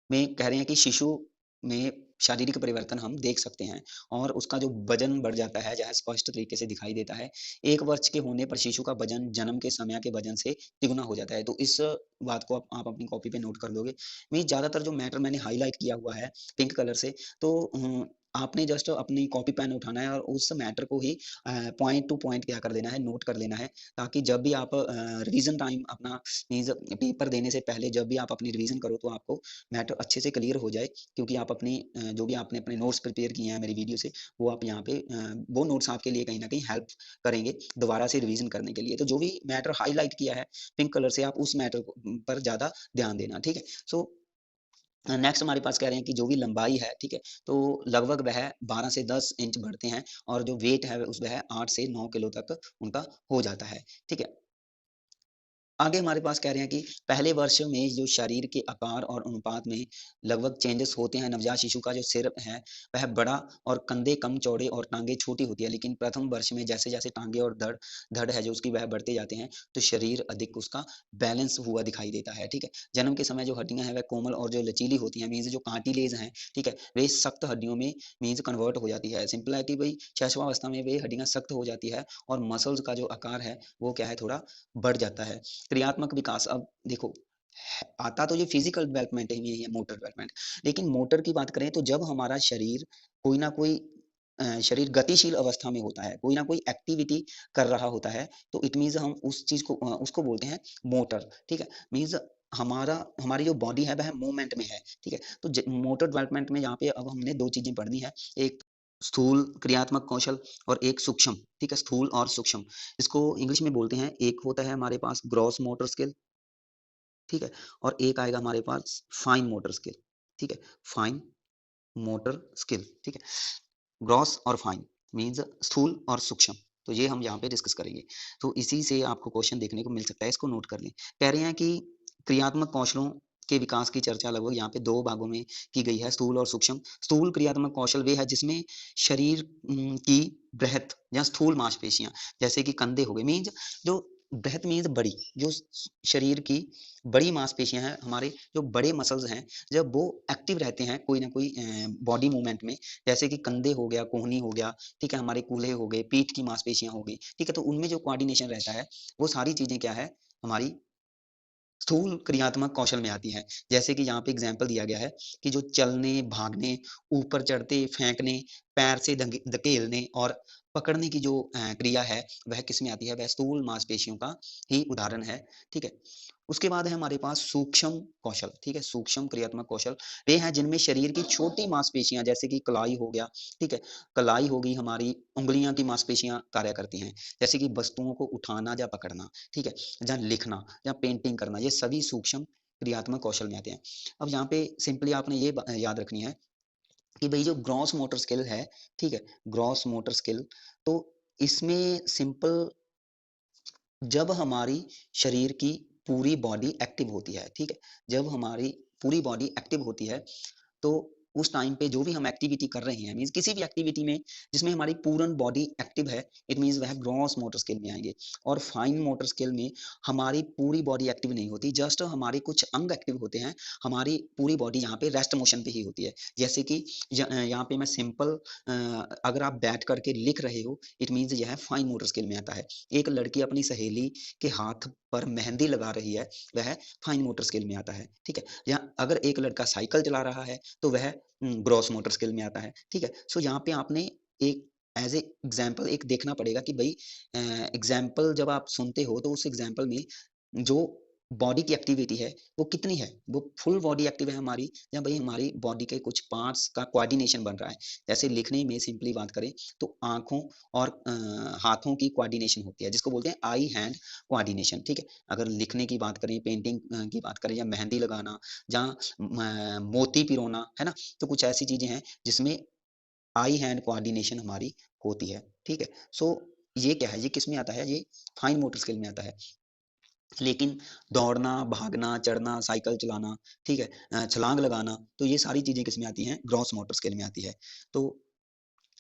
में कह रहे हैं कि शिशु में शारीरिक परिवर्तन हम देख सकते हैं और उसका जो वजन बढ़ जाता है, जहाँ स्पष्ट तरीके से दिखाई देता है। 1 वर्ष के होने पर शिशु का वजन जन्म के समय के वजन से तिगुना हो जाता है। तो इस बात को आप अपनी कॉपी पे नोट कर लोगे। मैं ज़्यादातर जो मैटर मैंने हाइलाइट किया हुआ है पिंक कलर से, तो आपने जस्ट अपनी कॉपी पेन उठाना है और उस मैटर को ही पॉइंट टू पॉइंट क्या कर देना है, नोट कर लेना है, ताकि जब भी आप रिवीजन टाइम अपना मीन्स पेपर देने से पहले जब भी आप अपनी रिवीजन करो, तो आपको मैटर अच्छे से क्लियर हो जाए, क्योंकि आप अपनी जो भी आपने अपने नोट्स प्रिपेयर किए हैं मेरी वीडियो से, वो आप यहाँ पे वो नोट्स आपके लिए कहीं न कहीं हेल्प करेंगे दोबारा से रिवीजन करने के लिए। तो जो भी मैटर हाइलाइट किया है पिंक कलर से, आप उस मैटर को पर ज़्यादा ध्यान देना, ठीक है? सो नेक्स्ट हमारे पास कह रहे हैं कि जो भी लंबाई है, ठीक है? तो लगभग वह 12 से 10 इंच बढ़ते हैं और जो वेट है उस वह 8 से 9 किलो तक उनका हो जाता है, ठीक है? आगे हमारे पास कह रहे हैं कि पहले वर्ष में जो शरीर के आकार और अनुपात में लगभग चेंजेस होते हैं। नवजात शिशु का जो सिर है वह बड़ा और कंधे कम चौड़े और टांगे छोटी होती है, लेकिन प्रथम वर्ष में जैसे जैसे टांगे और धड़ धड़ है जो उसकी वह बढ़ते जाते हैं, तो शरीर अधिक उसका बैलेंस हुआ दिखाई देता है, ठीक है? जन्म के समय जो हड्डियां हैं वह कोमल और जो लचीली होती हैं, मीन्स जो कार्टिलेज हैं, ठीक है, वे सख्त हड्डियों में मीन्स कन्वर्ट हो जाती है। सिंपल है कि भाई शिशुअवस्था में वे हड्डियां सख्त हो जाती है और मसल्स का जो आकार है वो क्या है, थोड़ा बढ़ जाता है। क्रियात्मक विकास, अब देखो आता तो ये फिजिकल डेवलपमेंट ही है, मोटर डेवलपमेंट, लेकिन मोटर की बात करें तो जब हमारा शरीर कोई ना कोई शरीर गतिशील अवस्था में होता है, कोई ना कोई एक्टिविटी कर रहा होता है, तो इट मीन्स हम उस चीज को उसको बोलते हैं मोटर, ठीक है? मीन्स हमारी जो बॉडी है वह मूवमेंट में है, ठीक है? तो मोटर डेवलपमेंट में यहाँ पे अब हमने दो चीजें पढ़नी है, एक स्थूल क्रियात्मक कौशल और एक सूक्ष्म, ठीक है? स्थूल और सूक्ष्म, इसको इंग्लिश में बोलते हैं, एक होता है हमारे पास ग्रॉस मोटर स्किल, ठीक है? और एक आएगा हमारे पास फाइन मोटर स्किल, ठीक है? फाइन मोटर स्किल, ठीक है? ग्रॉस और फाइन मीन्स स्थूल और सूक्ष्म, तो ये हम यहाँ पे डिस्कस करेंगे। तो इसी से आपको क्वेश्चन देखने को मिल सकता है, इसको नोट कर लें। कह रहे हैं कि क्रियात्मक कौशलों के विकास की चर्चा लगभग यहाँ पे 2 भागों में की गई है, स्थूल और सूक्ष्म। स्थूल क्रियात्मक कौशल वे है जिसमें शरीर की बृहत या स्थूल मांसपेशियाँ, जैसे कि कंधे हो गए, मीन्स जो बृहत मीन्स बड़ी, जो शरीर की बड़ी मांसपेशियां हैं, हमारे जो बड़े मसल्स हैं, जब वो एक्टिव रहते हैं कोई ना कोई बॉडी मूवमेंट में, जैसे कि कंधे हो गया, कोहनी हो गया, ठीक है, हमारे कूल्हे हो गए, पीठ की मांसपेशियां हो गई, ठीक है, तो उनमें जो कोऑर्डिनेशन रहता है, वो सारी चीजें क्या है, हमारी स्थूल क्रियात्मक कौशल में आती है। जैसे कि यहाँ पे एग्जाम्पल दिया गया है कि जो चलने, भागने, ऊपर चढ़ते, फेंकने, पैर से धकेलने और पकड़ने की जो क्रिया है, वह किस में आती है, वह स्थूल मांसपेशियों का ही उदाहरण है। ठीक है, उसके बाद है हमारे पास सूक्ष्म कौशल। ठीक है, सूक्ष्म क्रियात्मक कौशल वे हैं जिनमें शरीर की छोटी मांसपेशियां, जैसे कि कलाई हो गया, ठीक है, कलाई होगी, हमारी उंगलियां की मांसपेशियां कार्य करती हैं, जैसे कि वस्तुओं को उठाना या पकड़ना, ठीक है, या लिखना या पेंटिंग करना, ये सभी सूक्ष्म क्रियात्मक कौशल में आते हैं। अब यहाँ पे सिंपली आपने ये याद रखनी है कि भाई जो ग्रॉस मोटर स्किल है, ठीक है, ग्रॉस मोटर स्किल, तो इसमें सिंपल जब हमारी शरीर की पूरी बॉडी एक्टिव होती है, ठीक है, जब हमारी पूरी बॉडी एक्टिव होती है, तो उस टाइम पे जो भी हम एक्टिविटी कर रहे हैं, मीन्स किसी भी एक्टिविटी में जिसमें हमारी पूर्ण बॉडी एक्टिव है, इट मीन्स वह ग्रॉस मोटर स्किल में आएंगे। और फाइन मोटर स्किल में हमारी पूरी बॉडी एक्टिव नहीं होती, जस्ट हमारे कुछ अंग एक्टिव होते हैं, हमारी पूरी बॉडी यहाँ पे रेस्ट मोशन पे ही होती है। जैसे कि यहाँ पे मैं सिंपल, अगर आप बैठ करके लिख रहे हो, इट मीन्स यह फाइन मोटर स्किल में आता है। एक लड़की अपनी सहेली के हाथ पर मेहंदी लगा रही है, वह फाइन मोटर स्किल में आता है। ठीक है, या अगर एक लड़का साइकिल चला रहा है, तो वह ग्रॉस मोटर स्किल में आता है। ठीक है, सो यहाँ पे आपने एक एज ए एग्जाम्पल एक देखना पड़ेगा कि भाई एग्जाम्पल जब आप सुनते हो, तो उस एग्जाम्पल में जो बॉडी की एक्टिविटी है वो कितनी है, वो फुल बॉडी एक्टिव है हमारी, या भाई हमारी बॉडी के कुछ पार्ट्स का कोऑर्डिनेशन बन रहा है। जैसे लिखने में सिंपली बात करें तो आंखों और हाथों की कोऑर्डिनेशन होती है, जिसको बोलते हैं आई हैंड कोऑर्डिनेशन। ठीक है, अगर लिखने की बात करें, पेंटिंग की बात करें, या मेहंदी लगाना, जहाँ मोती पिरोना है ना, तो कुछ ऐसी चीजें हैं जिसमें आई हैंड कोऑर्डिनेशन हमारी होती है। ठीक है, सो ये क्या है, ये किस में आता है, ये फाइन मोटर स्किल में आता है। लेकिन दौड़ना, भागना, चढ़ना, साइकिल चलाना, ठीक है, छलांग लगाना, तो ये सारी चीजें किस में आती हैं, ग्रॉस मोटर स्किल में आती है। तो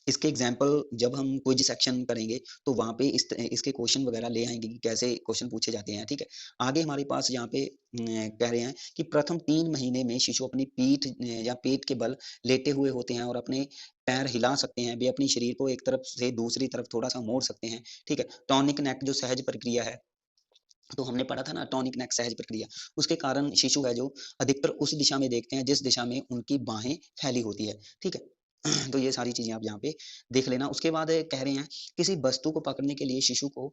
इसके एग्जाम्पल जब हम क्विज सेक्शन करेंगे, तो वहाँ पे इसके क्वेश्चन वगैरह ले आएंगे कि कैसे क्वेश्चन पूछे जाते हैं। ठीक है, आगे हमारे पास यहाँ पे कह रहे हैं कि प्रथम 3 महीने में शिशु अपनी पीठ या पेट के बल लेटे हुए होते हैं और अपने पैर हिला सकते हैं, वे अपनी शरीर को एक तरफ से दूसरी तरफ थोड़ा सा मोड़ सकते हैं। ठीक है, टॉनिक नेक जो सहज प्रक्रिया है, तो हमने पढ़ा था ना, टॉनिक नेक सहज प्रक्रिया, उसके कारण शिशु है जो अधिकतर उस दिशा में देखते हैं जिस दिशा में उनकी बाहें फैली होती है। ठीक है, तो ये सारी चीजें आप यहाँ पे देख लेना। उसके बाद कह रहे हैं किसी वस्तु को पकड़ने के लिए शिशु को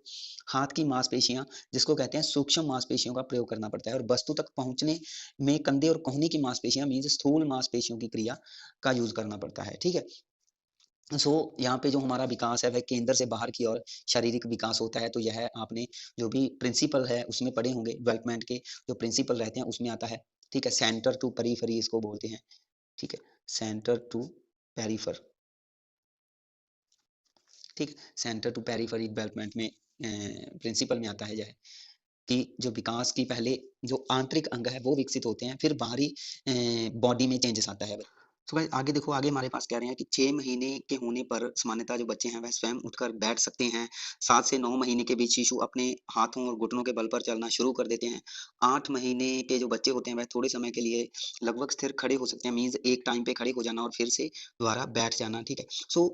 हाथ की मांसपेशियां, जिसको कहते हैं सूक्ष्म मांसपेशियों का प्रयोग करना पड़ता है, और वस्तु तक पहुंचने में कंधे और कोहनी की मांसपेशियां मीन्स स्थूल मांसपेशियों की क्रिया का यूज करना पड़ता है। ठीक है, सो यहाँ पे जो हमारा विकास है वह केंद्र से बाहर की ओर शारीरिक विकास होता है। तो यह आपने जो भी प्रिंसिपल है उसमें पढ़े होंगे, डेवलपमेंट के जो प्रिंसिपल रहते हैं उसमें आता है। ठीक है, सेंटर टू पेरिफेरी इसको बोलते हैं। ठीक है, सेंटर टू पेरिफर, ठीक है, सेंटर टू पेरिफेरी डेवलपमेंट में प्रिंसिपल में आता है यह, कि जो विकास की पहले जो आंतरिक अंग है वो विकसित होते हैं, फिर बाहरी बॉडी में चेंजेस आता है। तो भाई आगे देखो, आगे हमारे पास कह रहे हैं कि 6 महीने के होने पर सामान्यतः जो बच्चे हैं वह स्वयं उठकर बैठ सकते हैं। 7 से 9 महीने के बीच शिशु अपने हाथों और घुटनों के बल पर चलना शुरू कर देते हैं। 8 महीने के जो बच्चे होते हैं वह थोड़े समय के लिए लगभग स्थिर खड़े हो सकते हैं, मीन्स एक टाइम पे खड़े हो जाना और फिर से दोबारा बैठ जाना। ठीक है, सो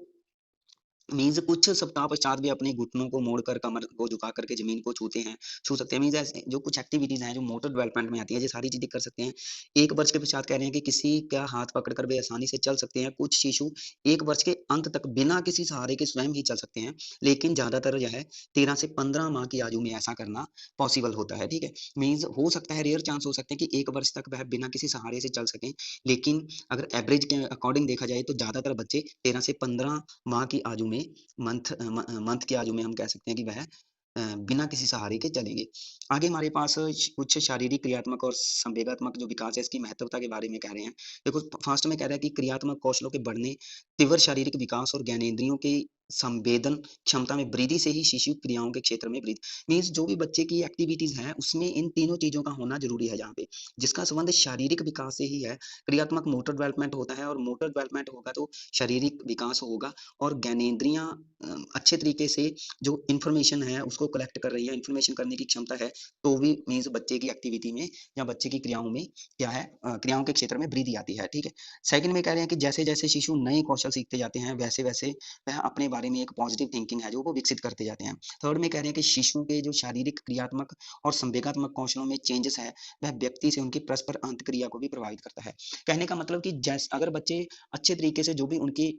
मीन्स कुछ सप्ताह पश्चात भी अपने घुटनों को मोड़कर, कमर को झुका करके जमीन को छू सकते हैं। मीन्स ऐसे जो कुछ एक्टिविटीज हैं जो मोटर डेवलपमेंट में आती है, ये सारी चीजें कर सकते हैं। 1 वर्ष के पश्चात कह रहे हैं कि किसी का हाथ पकड़कर वे आसानी से चल सकते हैं। कुछ शिशु 1 वर्ष के अंत तक बिना किसी सहारे के स्वयं ही चल सकते हैं, लेकिन ज्यादातर यह 13 से 15 माह की आयु में ऐसा करना पॉसिबल होता है। ठीक है, मीन्स हो सकता है, रेयर चांस हो सकते हैं कि 1 वर्ष तक वह बिना किसी सहारे से चल सकें, लेकिन अगर एवरेज के अकॉर्डिंग देखा जाए तो ज्यादातर बच्चे 13 से 15 माह की आयु में, मंथ की आयु में हम कह सकते हैं कि वह बिना किसी सहारे के चलेंगे। आगे हमारे पास कुछ शारीरिक, क्रियात्मक और संवेगात्मक जो विकास है इसकी महत्वता के बारे में कह रहे हैं। देखो फर्स्ट में कह रहा है कि क्रियात्मक कौशलों के बढ़ने, तीव्र शारीरिक विकास और ज्ञानेंद्रियों की संवेदन क्षमता में वृद्धि से ही शिशु क्रियाओं के क्षेत्र में वृद्धि। मीन्स जो भी बच्चे की एक्टिविटीज हैं उसमें इन तीनों चीजों का होना जरूरी है यहाँ पे, जिसका संबंध शारीरिक विकास से ही है। क्रियात्मक मोटर डेवलपमेंट होता है और मोटर डेवलपमेंट होगा तो शारीरिक विकास होगा, और ज्ञानेंद्रियां अच्छे तरीके से जो इंफॉर्मेशन है उसको कलेक्ट कर रही है, इंफॉर्मेशन करने की क्षमता है, तो भी मीन्स बच्चे की एक्टिविटी में या बच्चे की क्रियाओं में क्या है, क्रियाओं के क्षेत्र में वृद्धि आती है। ठीक है। सेकंड में कह रहे हैं कि जैसे जैसे शिशु नए कौशल सीखते जाते हैं वैसे वैसे वह अपने बारे में एक पॉजिटिव थिंकिंग है जो वो विकसित करते जाते हैं। थर्ड में कह रहे हैं कि शिशु के जो शारीरिक क्रियात्मक और संवेगात्मक कौशलों में चेंजेस है वह व्यक्ति से उनकी परस्पर अंतक्रिया को भी प्रभावित करता है। कहने का मतलब कि जैसे अगर बच्चे अच्छे तरीके से जो भी उनकी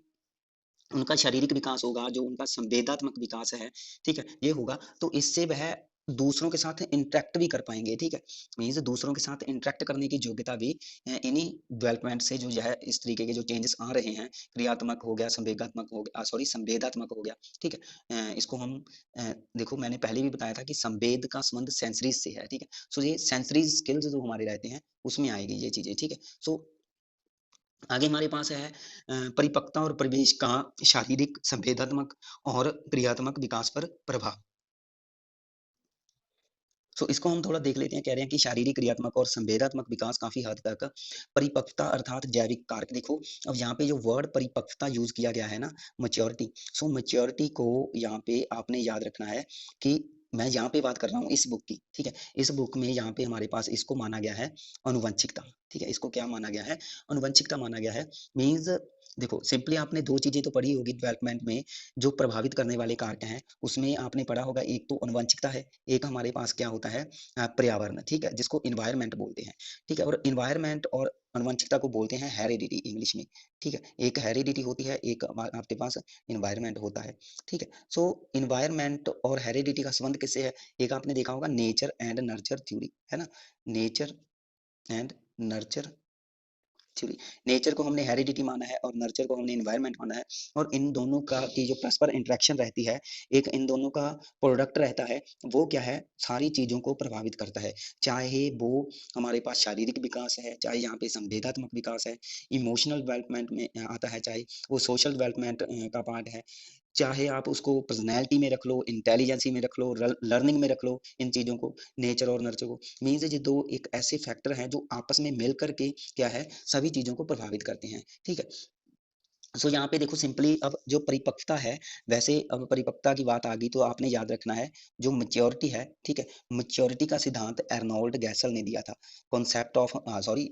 उनका शारीरिक विकास होगा, जो उनका संवेदात्मक विकास है, ठीक है, ये होगा, तो इससे वह दूसरों के साथ इंटरेक्ट भी कर पाएँगे, ठीक है। मीन्स दूसरों के साथ इंटरेक्ट करने की योग्यता भी इन्हीं डेवलपमेंट से जो है इस तरीके के जो चेंजेस आ रहे हैं, क्रियात्मक हो गया, संवेगात्मक हो गया, सॉरी संवेदात्मक हो गया, ठीक है। इसको हम देखो मैंने पहले भी बताया था कि संवेद का संबंध सेंसरीज़ से है, ठीक है। सो ये सेंसरीज़ स्किल्स जो हमारे रहते हैं, उसमें आएगी ये चीज़ें, ठीक है। सो आगे हमारे पास है परिपक्वता और परिवेश का शारीरिक, संवेदनात्मक और क्रियात्मक विकास पर प्रभाव। सो इसको हम थोड़ा देख लेते हैं। कह रहे हैं कि शारीरिक, क्रियात्मक और संवेदनात्मक विकास काफ़ी हद तक परिपक्वता अर्थात जैविक कारक। देखो, अब यहाँ पे जो वर्ड परिपक्वता यूज़ किया गया है ना, मैच्योरिटी। सो मैच्योरिटी को यहाँ पे आपने याद रखना है कि मैं यहाँ पे बात कर रहा हूँ इस बुक की, ठीक है? इस बुक में यहाँ पे हमारे पास इसको माना गया है आनुवंशिकता, ठीक है? इसको क्या माना गया है? आनुवंशिकता माना गया है। मीन्स देखो सिंपली आपने 2 चीज़ें तो पढ़ी होगी डेवलपमेंट में, जो प्रभावित करने वाले कारक हैं, उसमें आपने पढ़ा होगा एक तो आनुवंशिकता है, एक हमारे पास क्या होता है पर्यावरण, ठीक है? जिसको एनवायरनमेंट बोलते हैं, ठीक है? और एनवायरनमेंट और आनुवंशिकता को बोलते हैं हेरेडिटी इंग्लिश में, ठीक है? एक हेरेडिटी होती है, एक आपके पास एनवायरनमेंट होता है, ठीक है? सो एनवायरनमेंट और हेरेडिटी का संबंध किससे है? एक आपने देखा होगा नेचर एंड नर्चर थ्योरी, है ना? Nature and nurture theory. Nature को हमने हेरिडिटी माना है और नर्चर को हमने एनवायरनमेंट माना है, और इन दोनों का की जो परस्पर इंटरेक्शन रहती है, एक इन दोनों का प्रोडक्ट रहता है, वो क्या है, सारी चीज़ों को प्रभावित करता है। चाहे वो हमारे पास शारीरिक विकास है, चाहे यहाँ पे संवेदात्मक विकास है, इमोशनल डेवलपमेंट में आता है, चाहे वो सोशल डेवलपमेंट का पार्ट है, चाहे आप उसको पर्सनैलिटी में रख लो, इंटेलिजेंसी में रख लो, लर्निंग में रख लो, इन चीज़ों को, नेचर और नर्चर को। मीन्स ये दो एक ऐसे फैक्टर हैं जो आपस में मिल कर के क्या है, सभी चीज़ों को प्रभावित करते हैं, ठीक है। सो यहाँ पे देखो सिंपली अब जो परिपक्वता है, वैसे अब परिपक्वता की बात आ गई तो आपने याद रखना है जो मैच्योरिटी है, ठीक है। मैच्योरिटी का सिद्धांत अर्नोल्ड गैसल ने दिया था। कॉन्सेप्ट ऑफ सॉरी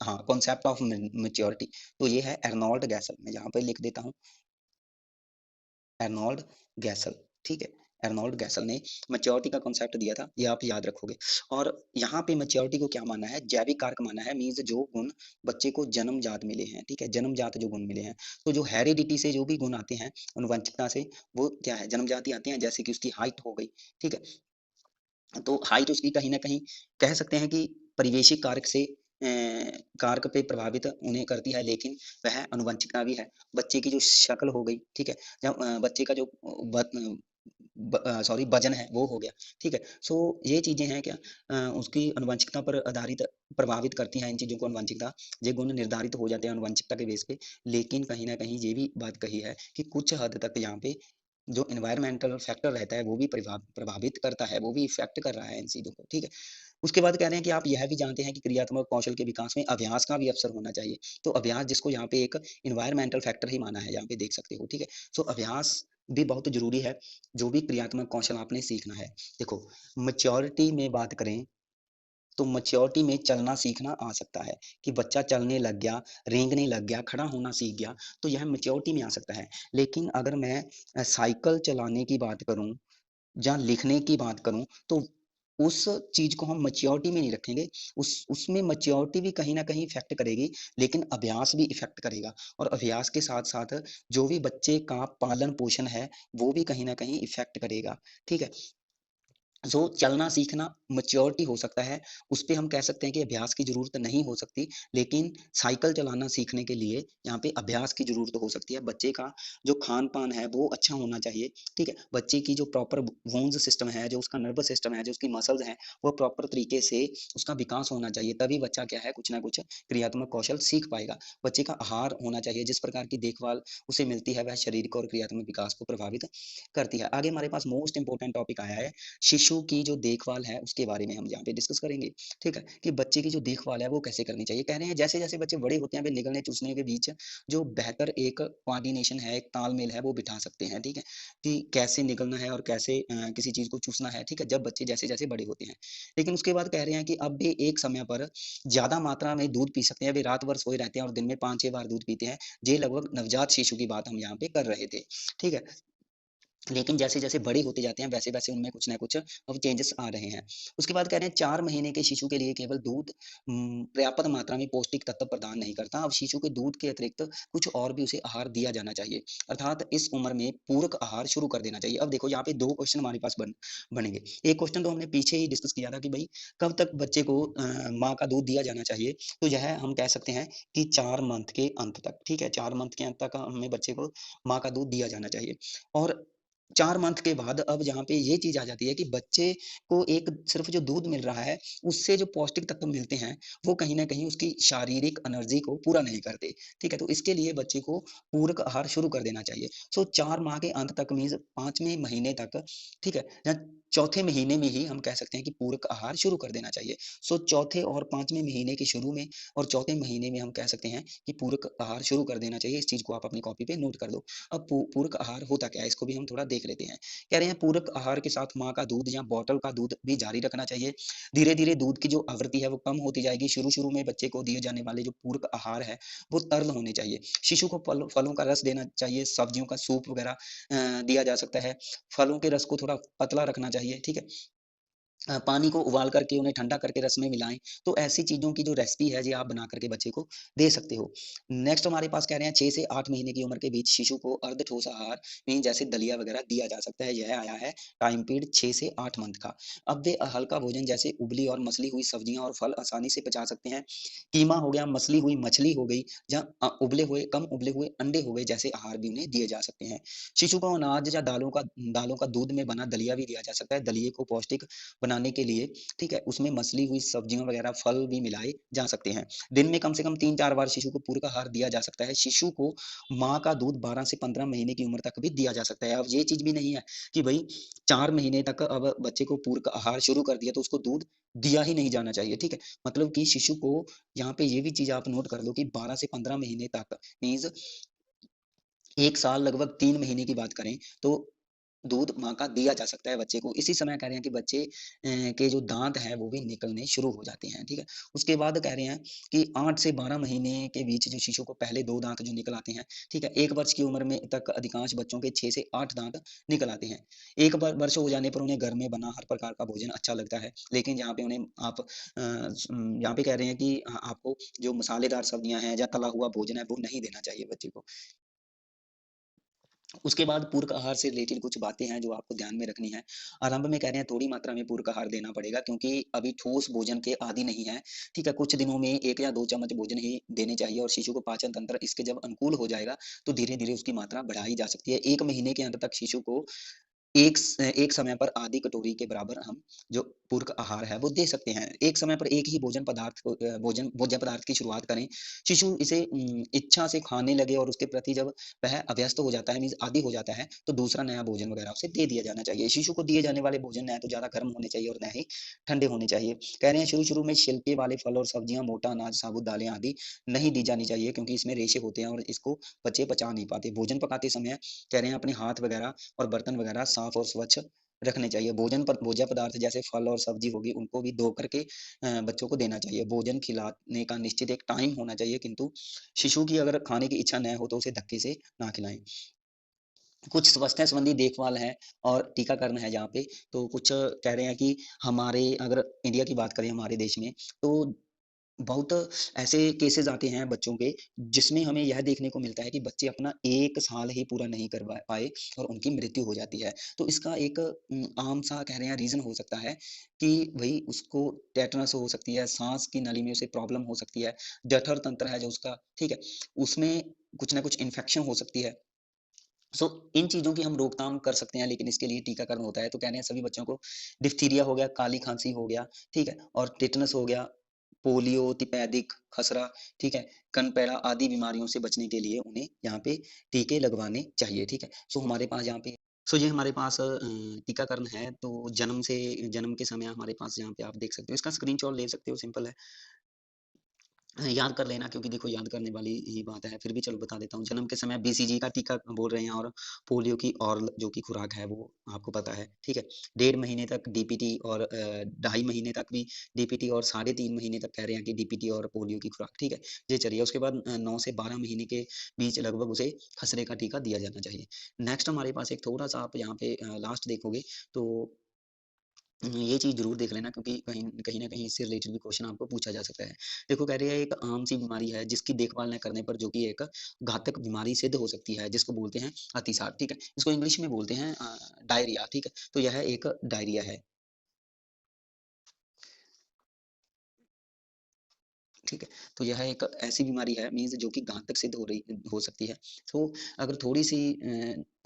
हाँ, कॉन्सेप्ट ऑफ मैच्योरिटी, तो ये है अर्नोल्ड गैसल। मैं यहाँ पे लिख देता हूँ अर्नोल्ड गैसल, ठीक है। अर्नोल्ड गैसल ने मैच्योरिटी का कॉन्सेप्ट दिया था, ये आप याद रखोगे। और यहाँ पे मैच्योरिटी को क्या माना है, जैविक कारक माना है। मीन्स जो गुण बच्चे को जन्मजात मिले हैं, ठीक है, जन्मजात जो गुण मिले हैं। तो जो हेरिडिटी से जो भी गुण आते हैं, आनुवंशिकता से, वो क्या है, जन्मजात ही आते हैं। जैसे कि उसकी हाइट हो गई, ठीक है, तो हाइट उसकी कहीं न कहीं कह सकते हैं कि परिवेशी कारक से कारक पे प्रभावित उन्हें करती है, लेकिन वह आनुवंशिकता भी है। बच्चे की जो शक्ल हो गई, ठीक है? जब बच्चे का जो सॉरी वज़न है, वो हो गया, ठीक है? सो ये चीज़ें हैं क्या, उसकी आनुवंशिकता पर आधारित प्रभावित करती हैं इन चीज़ों को आनुवंशिकता। ये गुण निर्धारित हो जाते हैं आनुवंशिकता के बेस पे, लेकिन कहीं न कहीं ये भी बात कही है कि कुछ हद तक यहाँ पे जो एनवायरमेंटल फैक्टर रहता है वो भी प्रभावित करता है, वो भी इफ़ेक्ट कर रहा है इन चीज़ों को, ठीक है। उसके बाद कह रहे हैं कि आप यह भी जानते हैं कि क्रियात्मक कौशल के विकास में अभ्यास का भी अवसर होना चाहिए। तो अभ्यास जिसको यहाँ पे एक एनवायरमेंटल फैक्टर ही माना है, यहाँ पे देख सकते हो, ठीक है। सो अभ्यास भी बहुत ज़रूरी है, जो भी क्रियात्मक कौशल आपने सीखना है। देखो, मैच्योरिटी में बात करें तो मैच्योरिटी में चलना सीखना आ सकता है, कि बच्चा चलने लग गया, रेंगने लग गया, खड़ा होना सीख गया, तो यह मैच्योरिटी में आ सकता है। लेकिन अगर मैं साइकिल चलाने की बात करूँ या लिखने की बात करूँ, तो उस चीज़ को हम मैच्योरिटी में नहीं रखेंगे। उसमें मैच्योरिटी भी कहीं न कहीं इफ़ेक्ट करेगी, लेकिन अभ्यास भी इफ़ेक्ट करेगा, और अभ्यास के साथ-साथ जो भी बच्चे का पालन-पोषण है, वो भी कहीं न कहीं इफ़ेक्ट करेगा, ठीक है? सो चलना सीखना मैच्योरिटी हो सकता है, उसपे हम कह सकते हैं कि अभ्यास की ज़रूरत नहीं हो सकती, लेकिन साइकिल चलाना सीखने के लिए यहाँ पे अभ्यास की ज़रूरत हो सकती है। बच्चे का जो खान-पान है वो अच्छा होना चाहिए, ठीक है? बच्चे की जो प्रॉपर बोन्स सिस्टम है, जो उसका नर्वस सिस्टम है, जो उसकी मसल्स हैं, वो प्रॉपर तरीके से उसका विकास होना चाहिए, तभी बच्चा क्या है कुछ न कुछ क्रियात्मक कौशल सीख पाएगा। बच्चे का आहार होना चाहिए, जिस प्रकार की देखभाल उसे मिलती है वह शारीरिक और क्रियात्मक विकास को प्रभावित करती है। आगे हमारे पास मोस्ट इम्पोर्टेंट टॉपिक आया है शिशु की जो देखभाल है उसके बारे में हम यहाँ पे डिस्कस करेंगे, ठीक है? कि बच्चे की जो देखभाल है वो कैसे करनी चाहिए। कह रहे हैं जैसे-जैसे बच्चे बड़े होते हैं वे निगलने-चूसने के बीच जो बेहतर एक कोऑर्डिनेशन है, एक तालमेल है वो बिठा सकते हैं, ठीक है? कि कैसे निगलना है और कैसे किसी चीज़ को चूसना है, ठीक है? जब बच्चे जैसे-जैसे बड़े होते हैं। लेकिन उसके बाद कह रहे हैं कि अब भी एक समय पर ज़्यादा मात्रा में दूध पी सकते हैं। वे रात भर सोए रहते हैं और दिन में 5-6 बार दूध पीते हैं। ये लगभग नवजात शिशु की बात हम यहाँ पे कर रहे थे, ठीक है? लेकिन जैसे-जैसे बड़े होते जाते हैं, वैसे-वैसे उनमें कुछ न कुछ अब चेंजेस आ रहे हैं। उसके बाद कह रहे हैं 4 महीने के शिशु के लिए केवल दूध पर्याप्त मात्रा में पौष्टिक तत्व प्रदान नहीं करता। अब शिशु के दूध के अतिरिक्त कुछ और भी उसे आहार दिया जाना चाहिए। अर्थात इस उम्र में पूरक आहार शुरू कर देना चाहिए। अब देखो यहाँ पे 2 क्वेश्चन हमारे पास बनेंगे। एक क्वेश्चन तो हमने पीछे ही डिस्कस किया था कि भई कब तक बच्चे को माँ का दूध दिया जाना चाहिए? तो यह हम कह सकते हैं कि 4 मंथ के अंत तक, ठीक है? 4 मंथ के अंत तक हमें बच्चे को माँ का दूध दिया जाना चाहिए। और 4 मंथ के बाद अब यहाँ पे ये चीज़ आ जाती है कि बच्चे को एक सिर्फ़ जो दूध मिल रहा है, उससे जो पौष्टिक तत्व मिलते हैं, वो कहीं न कहीं उसकी शारीरिक एनर्जी को पूरा नहीं करते, ठीक है? तो इसके लिए बच्चे को पूरक आहार शुरू कर देना चाहिए। सो 4 माह के अंत तक मीन्स 5वें महीने तक, ठीक है? या चौथे महीने में ही हम कह सकते हैं कि पूरक आहार शुरू कर देना चाहिए। सो चौथे और 5वें महीने के शुरू में और चौथे महीने में हम कह सकते हैं कि पूरक आहार शुरू कर देना चाहिए। इस चीज़ को आप अपनी कॉपी पे नोट कर लो। अब पूरक आहार होता क्या है? इसको भी हम थोड़ा देख लेते हैं। कह रहे हैं पूरक आहार के साथ माँ का दूध या बॉटल का दूध भी जारी रखना चाहिए। धीरे-धीरे दूध की जो आवृत्ति है वो कम होती जाएगी। शुरू-शुरू में बच्चे को दिए जाने वाले जो पूरक आहार है, वो तरल होने चाहिए। शिशु को फलों का रस देना चाहिए, सब्जियों का सूप वगैरह दिया जा सकता है। फलों के रस को थोड़ा पतला रखना चाहिए, ठीक है? पानी को उबाल करके उन्हें ठंडा करके रस में मिलाएँ, तो ऐसी चीज़ों की जो रेसिपी है, ये आप बना कर के बच्चे को दे सकते हो। नेक्स्ट हमारे पास कह रहे हैं 6 से 8 महीने की उम्र के बीच शिशु को अर्ध ठोस आहार में जैसे दलिया वगैरह दिया जा सकता है। यह आया है टाइम पीरियड 6 से 8 मंथ का। अब वे हल्का भोजन जैसे उबली और मसली हुई सब्जियाँ और फल आसानी से पचा सकते हैं। कीमा हो गया, मसली हुई मछली हो गई या उबले हुए कम उबले हुए अंडे हो गए जैसे आहार भी उन्हें दिए जा सकते हैं। शिशु को अनाज या दालों का दूध में बना दलिया भी दिया जा सकता है। दलिये को पौष्टिक बनाने के लिए, ठीक है, उसमें मसली हुई सब्जियाँ वगैरह फल भी मिलाए जा सकते हैं। दिन में कम से कम 3-4 बार शिशु को पूरक आहार दिया जा सकता है। शिशु को माँ का दूध 12 से 15 महीने की उम्र तक भी दिया जा सकता है। अब ये चीज़ भी नहीं है कि भई 4 महीने तक अब बच्चे को पूरक आहार शुरू कर दिया तो उसको दूध दिया ही नहीं जाना चाहिए, ठीक है? मतलब कि शिशु को यहाँ पे ये भी चीज़ आप नोट कर लो कि 12 से 15 महीने तक मीन्स 1 साल लगभग 3 महीने की बात करें तो दूध माँ का दिया जा सकता है बच्चे को। इसी समय कह रहे हैं कि बच्चे के जो दाँत हैं वो भी निकलने शुरू हो जाते हैं, ठीक है? उसके बाद कह रहे हैं कि 8 से 12 महीने के बीच जो शिशु को पहले 2 दाँत जो निकल आते हैं, ठीक है? 1 वर्ष की उम्र में तक अधिकांश बच्चों के 6 से 8 दाँत निकल आते हैं। 1 वर्ष हो जाने पर उन्हें घर में बना हर प्रकार का भोजन अच्छा लगता है, लेकिन यहाँ पे उन्हें आप यहाँ पे कह रहे हैं कि आपको जो मसालेदार सब्जियाँ हैं या तला हुआ भोजन है वो नहीं देना चाहिए बच्चे को। उसके बाद पूरक आहार से रिलेटेड कुछ बातें हैं जो आपको ध्यान में रखनी है। आरंभ में कह रहे हैं थोड़ी मात्रा में पूरक आहार देना पड़ेगा क्योंकि अभी ठोस भोजन के आदी नहीं है, ठीक है? कुछ दिनों में 1 या 2 चम्मच भोजन ही देने चाहिए और शिशु को पाचन तंत्र इसके जब अनुकूल हो जाएगा, तो धीरे-धीरे उसकी मात्रा बढ़ाई जा सकती है। 1 महीने के अंत तक शिशु को एक समय पर आधी कटोरी के बराबर हम जो पूरक आहार है वो दे सकते हैं। एक समय पर एक ही भोज्य पदार्थ की शुरुआत करें। शिशु इसे इच्छा से खाने लगे और उसके प्रति जब वह अभ्यस्त हो जाता है मीन्स आदी हो जाता है, तो दूसरा नया भोजन वगैरह उसे दे दिया जाना चाहिए। शिशु को दिए जाने वाले भोजन ना तो ज़्यादा गर्म होने चाहिए और ना ही ठंडे होने चाहिए। कह रहे हैं शुरू-शुरू में छिलके वाले फल और सब्जियाँ, मोटा अनाज, साबुत दालें आदि नहीं दी जानी चाहिए क्योंकि इसमें रेशे होते हैं और इसको बच्चे पचा नहीं पाते। भोजन पकाते समय कह रहे हैं अपने हाथ वगैरह और बर्तन वगैरह साफ और स्वच्छ रखने चाहिए। भोज्य पदार्थ जैसे फल और सब्जी होगी उनको भी धो कर के बच्चों को देना चाहिए। भोजन खिलाने का निश्चित एक टाइम होना चाहिए किंतु शिशु की अगर खाने की इच्छा न हो तो उसे धक्के से ना खिलाएँ। कुछ स्वास्थ्य संबंधी देखभाल है और टीकाकरण है जहाँ पे, तो कुछ कह रहे हैं कि हमारे अगर इंडिया की बात करें हमारे देश में, तो बहुत ऐसे केसेस आते हैं बच्चों के, जिसमें हमें यह देखने को मिलता है कि बच्चे अपना 1 साल ही पूरा नहीं कर पाए और उनकी मृत्यु हो जाती है। तो इसका एक आम सा कह रहे हैं रीज़न हो सकता है कि भई उसको टेटनस हो सकती है, साँस की नली में उसे प्रॉब्लम हो सकती है, जठर तंत्र है जो उसका, ठीक है? उसमें कुछ न कुछ इन्फेक्शन हो सकती है। सो इन चीज़ों की हम रोकथाम कर सकते हैं, लेकिन इसके लिए टीकाकरण होता है। तो कह रहे हैं सभी बच्चों को डिप्थीरिया हो गया, काली खाँसी हो गया, ठीक है? और टेटनस हो गया, पोलियो, तिपैदिक, खसरा, ठीक है? कनपैड़ा आदि बीमारियों से बचने के लिए उन्हें यहाँ पे टीके लगवाने चाहिए, ठीक है? सो हमारे पास यहाँ पे सो ये हमारे पास टीकाकरण है, तो जन्म के समय हमारे पास यहाँ पे आप देख सकते हो। इसका स्क्रीनशॉट ले सकते हो, सिंपल है। याद कर लेना, क्योंकि देखो याद करने वाली ही बात है, फिर भी चलो बता देता हूँ। जन्म के समय बीसीजी का टीका बोल रहे हैं, और पोलियो की और जो कि खुराक है वो आपको पता है, ठीक है? 1.5 महीने तक डीपीटी और 2.5 महीने तक भी डीपीटी, और साढ़े 3 महीने तक कह रहे हैं कि डीपीटी और पोलियो की खुराक, ठीक है? ये चलिए, उसके बाद 9 से 12 महीने के बीच लगभग उसे खसरे का टीका दिया जाना चाहिए। नेक्स्ट हमारे पास एक थोड़ा-सा आप यहाँ पे लास्ट देखोगे तो ये चीज़ ज़रूर देख लेना, क्योंकि कहीं कहीं न कहीं इससे रिलेटेड भी क्वेश्चन आपको पूछा जा सकता है। देखो कह रही है, एक आम-सी बीमारी है जिसकी देखभाल न करने पर जो कि एक घातक बीमारी सिद्ध हो सकती है, जिसको बोलते हैं अतिसार, ठीक है? इसको इंग्लिश में बोलते हैं डायरिया, ठीक है? तो यह एक डायरिया है। ठीक है? तो यह एक ऐसी बीमारी है, मीन्स जो कि घातक सिद्ध हो सकती है। तो अगर थोड़ी-सी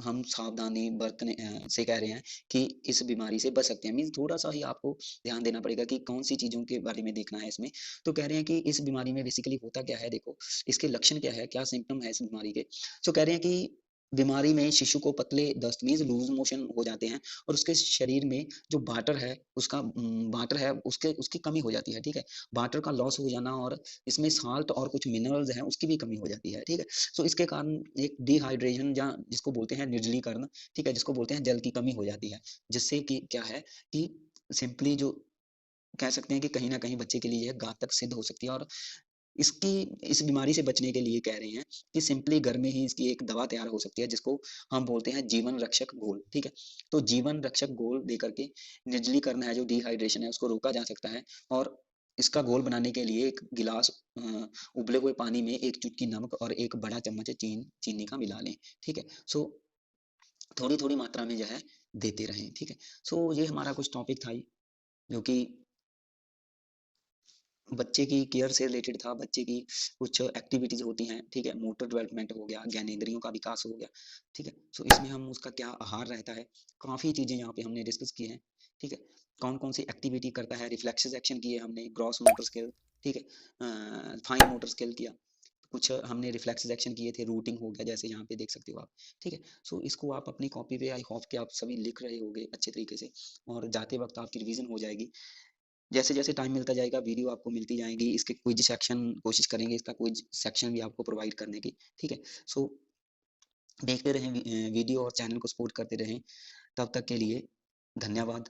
हम सावधानी बरतने से कह रहे हैं कि इस बीमारी से बच सकते हैं, मीन्स थोड़ा-सा ही आपको ध्यान देना पड़ेगा कि कौन-सी चीज़ों के बारे में देखना है इसमें। तो कह रहे हैं कि इस बीमारी में बेसिकली होता क्या है देखो, इसके लक्षण क्या है, क्या सिम्पटम है इस बीमारी के? तो कह रहे हैं कि बीमारी में शिशु को पतले दस्त मीन्स लूज़ मोशन हो जाते हैं, और उसके शरीर में जो वाटर है, वाटर है उसके उसकी कमी हो जाती है, ठीक है? वाटर का लॉस हो जाना, और इसमें साल्ट और कुछ मिनरल्स हैं, उसकी भी कमी हो जाती है, ठीक है? सो इसके कारण एक डिहाइड्रेशन, या जिसको बोलते हैं निर्जलीकरण, ठीक है? जिसको बोलते हैं जल की कमी हो जाती है, जिससे कि क्या है कि सिंपली जो कह सकते हैं कि कहीं न कहीं बच्चे के लिए यह घातक सिद्ध हो सकती है, और इसकी इस बीमारी से बचने के लिए कह रहे हैं कि सिंपली घर में ही इसकी एक दवा तैयार हो सकती है, जिसको हम बोलते हैं जीवन रक्षक घोल, ठीक है? तो जीवन रक्षक घोल दे करके निर्जलीकरण है, जो डिहाइड्रेशन है, उसको रोका जा सकता है, और इसका घोल बनाने के लिए 1 गिलास उबले हुए पानी में 1 चुटकी नमक और 1 बड़ा चम्मच चीनी का मिला लें, ठीक है? सो थोड़ी-थोड़ी मात्रा में जो है देते रहें, ठीक है? सो ये हमारा कुछ टॉपिक था, जो कि बच्चे की केयर से रिलेटेड था, बच्चे की कुछ एक्टिविटीज़ होती हैं, ठीक है? मोटर डेवलपमेंट हो गया, ज्ञानेंद्रियों का विकास हो गया, ठीक है? सो इसमें हम उसका क्या आहार रहता है, काफ़ी चीज़ें यहाँ पे हमने डिस्कस की हैं, ठीक है? कौन-कौन सी एक्टिविटी करता है, रिफ्लेक्सेस एक्शन किए हमने, ग्रॉस मोटर स्किल, ठीक है? फाइन मोटर स्किल किया, कुछ हमने रिफ्लेक्सेस एक्शन किए थे, रूटिंग हो गया, जैसे यहाँ पे देख सकते हो आप, ठीक है? सो इसको आप अपनी कॉपी पे, आई होप कि आप सभी लिख रहे होंगे अच्छे तरीके से, और जाते वक़्त आपकी रिवीज़न हो जाएगी। जैसे-जैसे टाइम मिलता जाएगा, वीडियो आपको मिलती जाएँगी, इसके क्विज़ सेक्शन कोशिश करेंगे इसका क्विज़ सेक्शन भी आपको प्रोवाइड करने की, ठीक है? सो देखते रहें वीडियो, और चैनल को सपोर्ट करते रहें। तब तक के लिए धन्यवाद।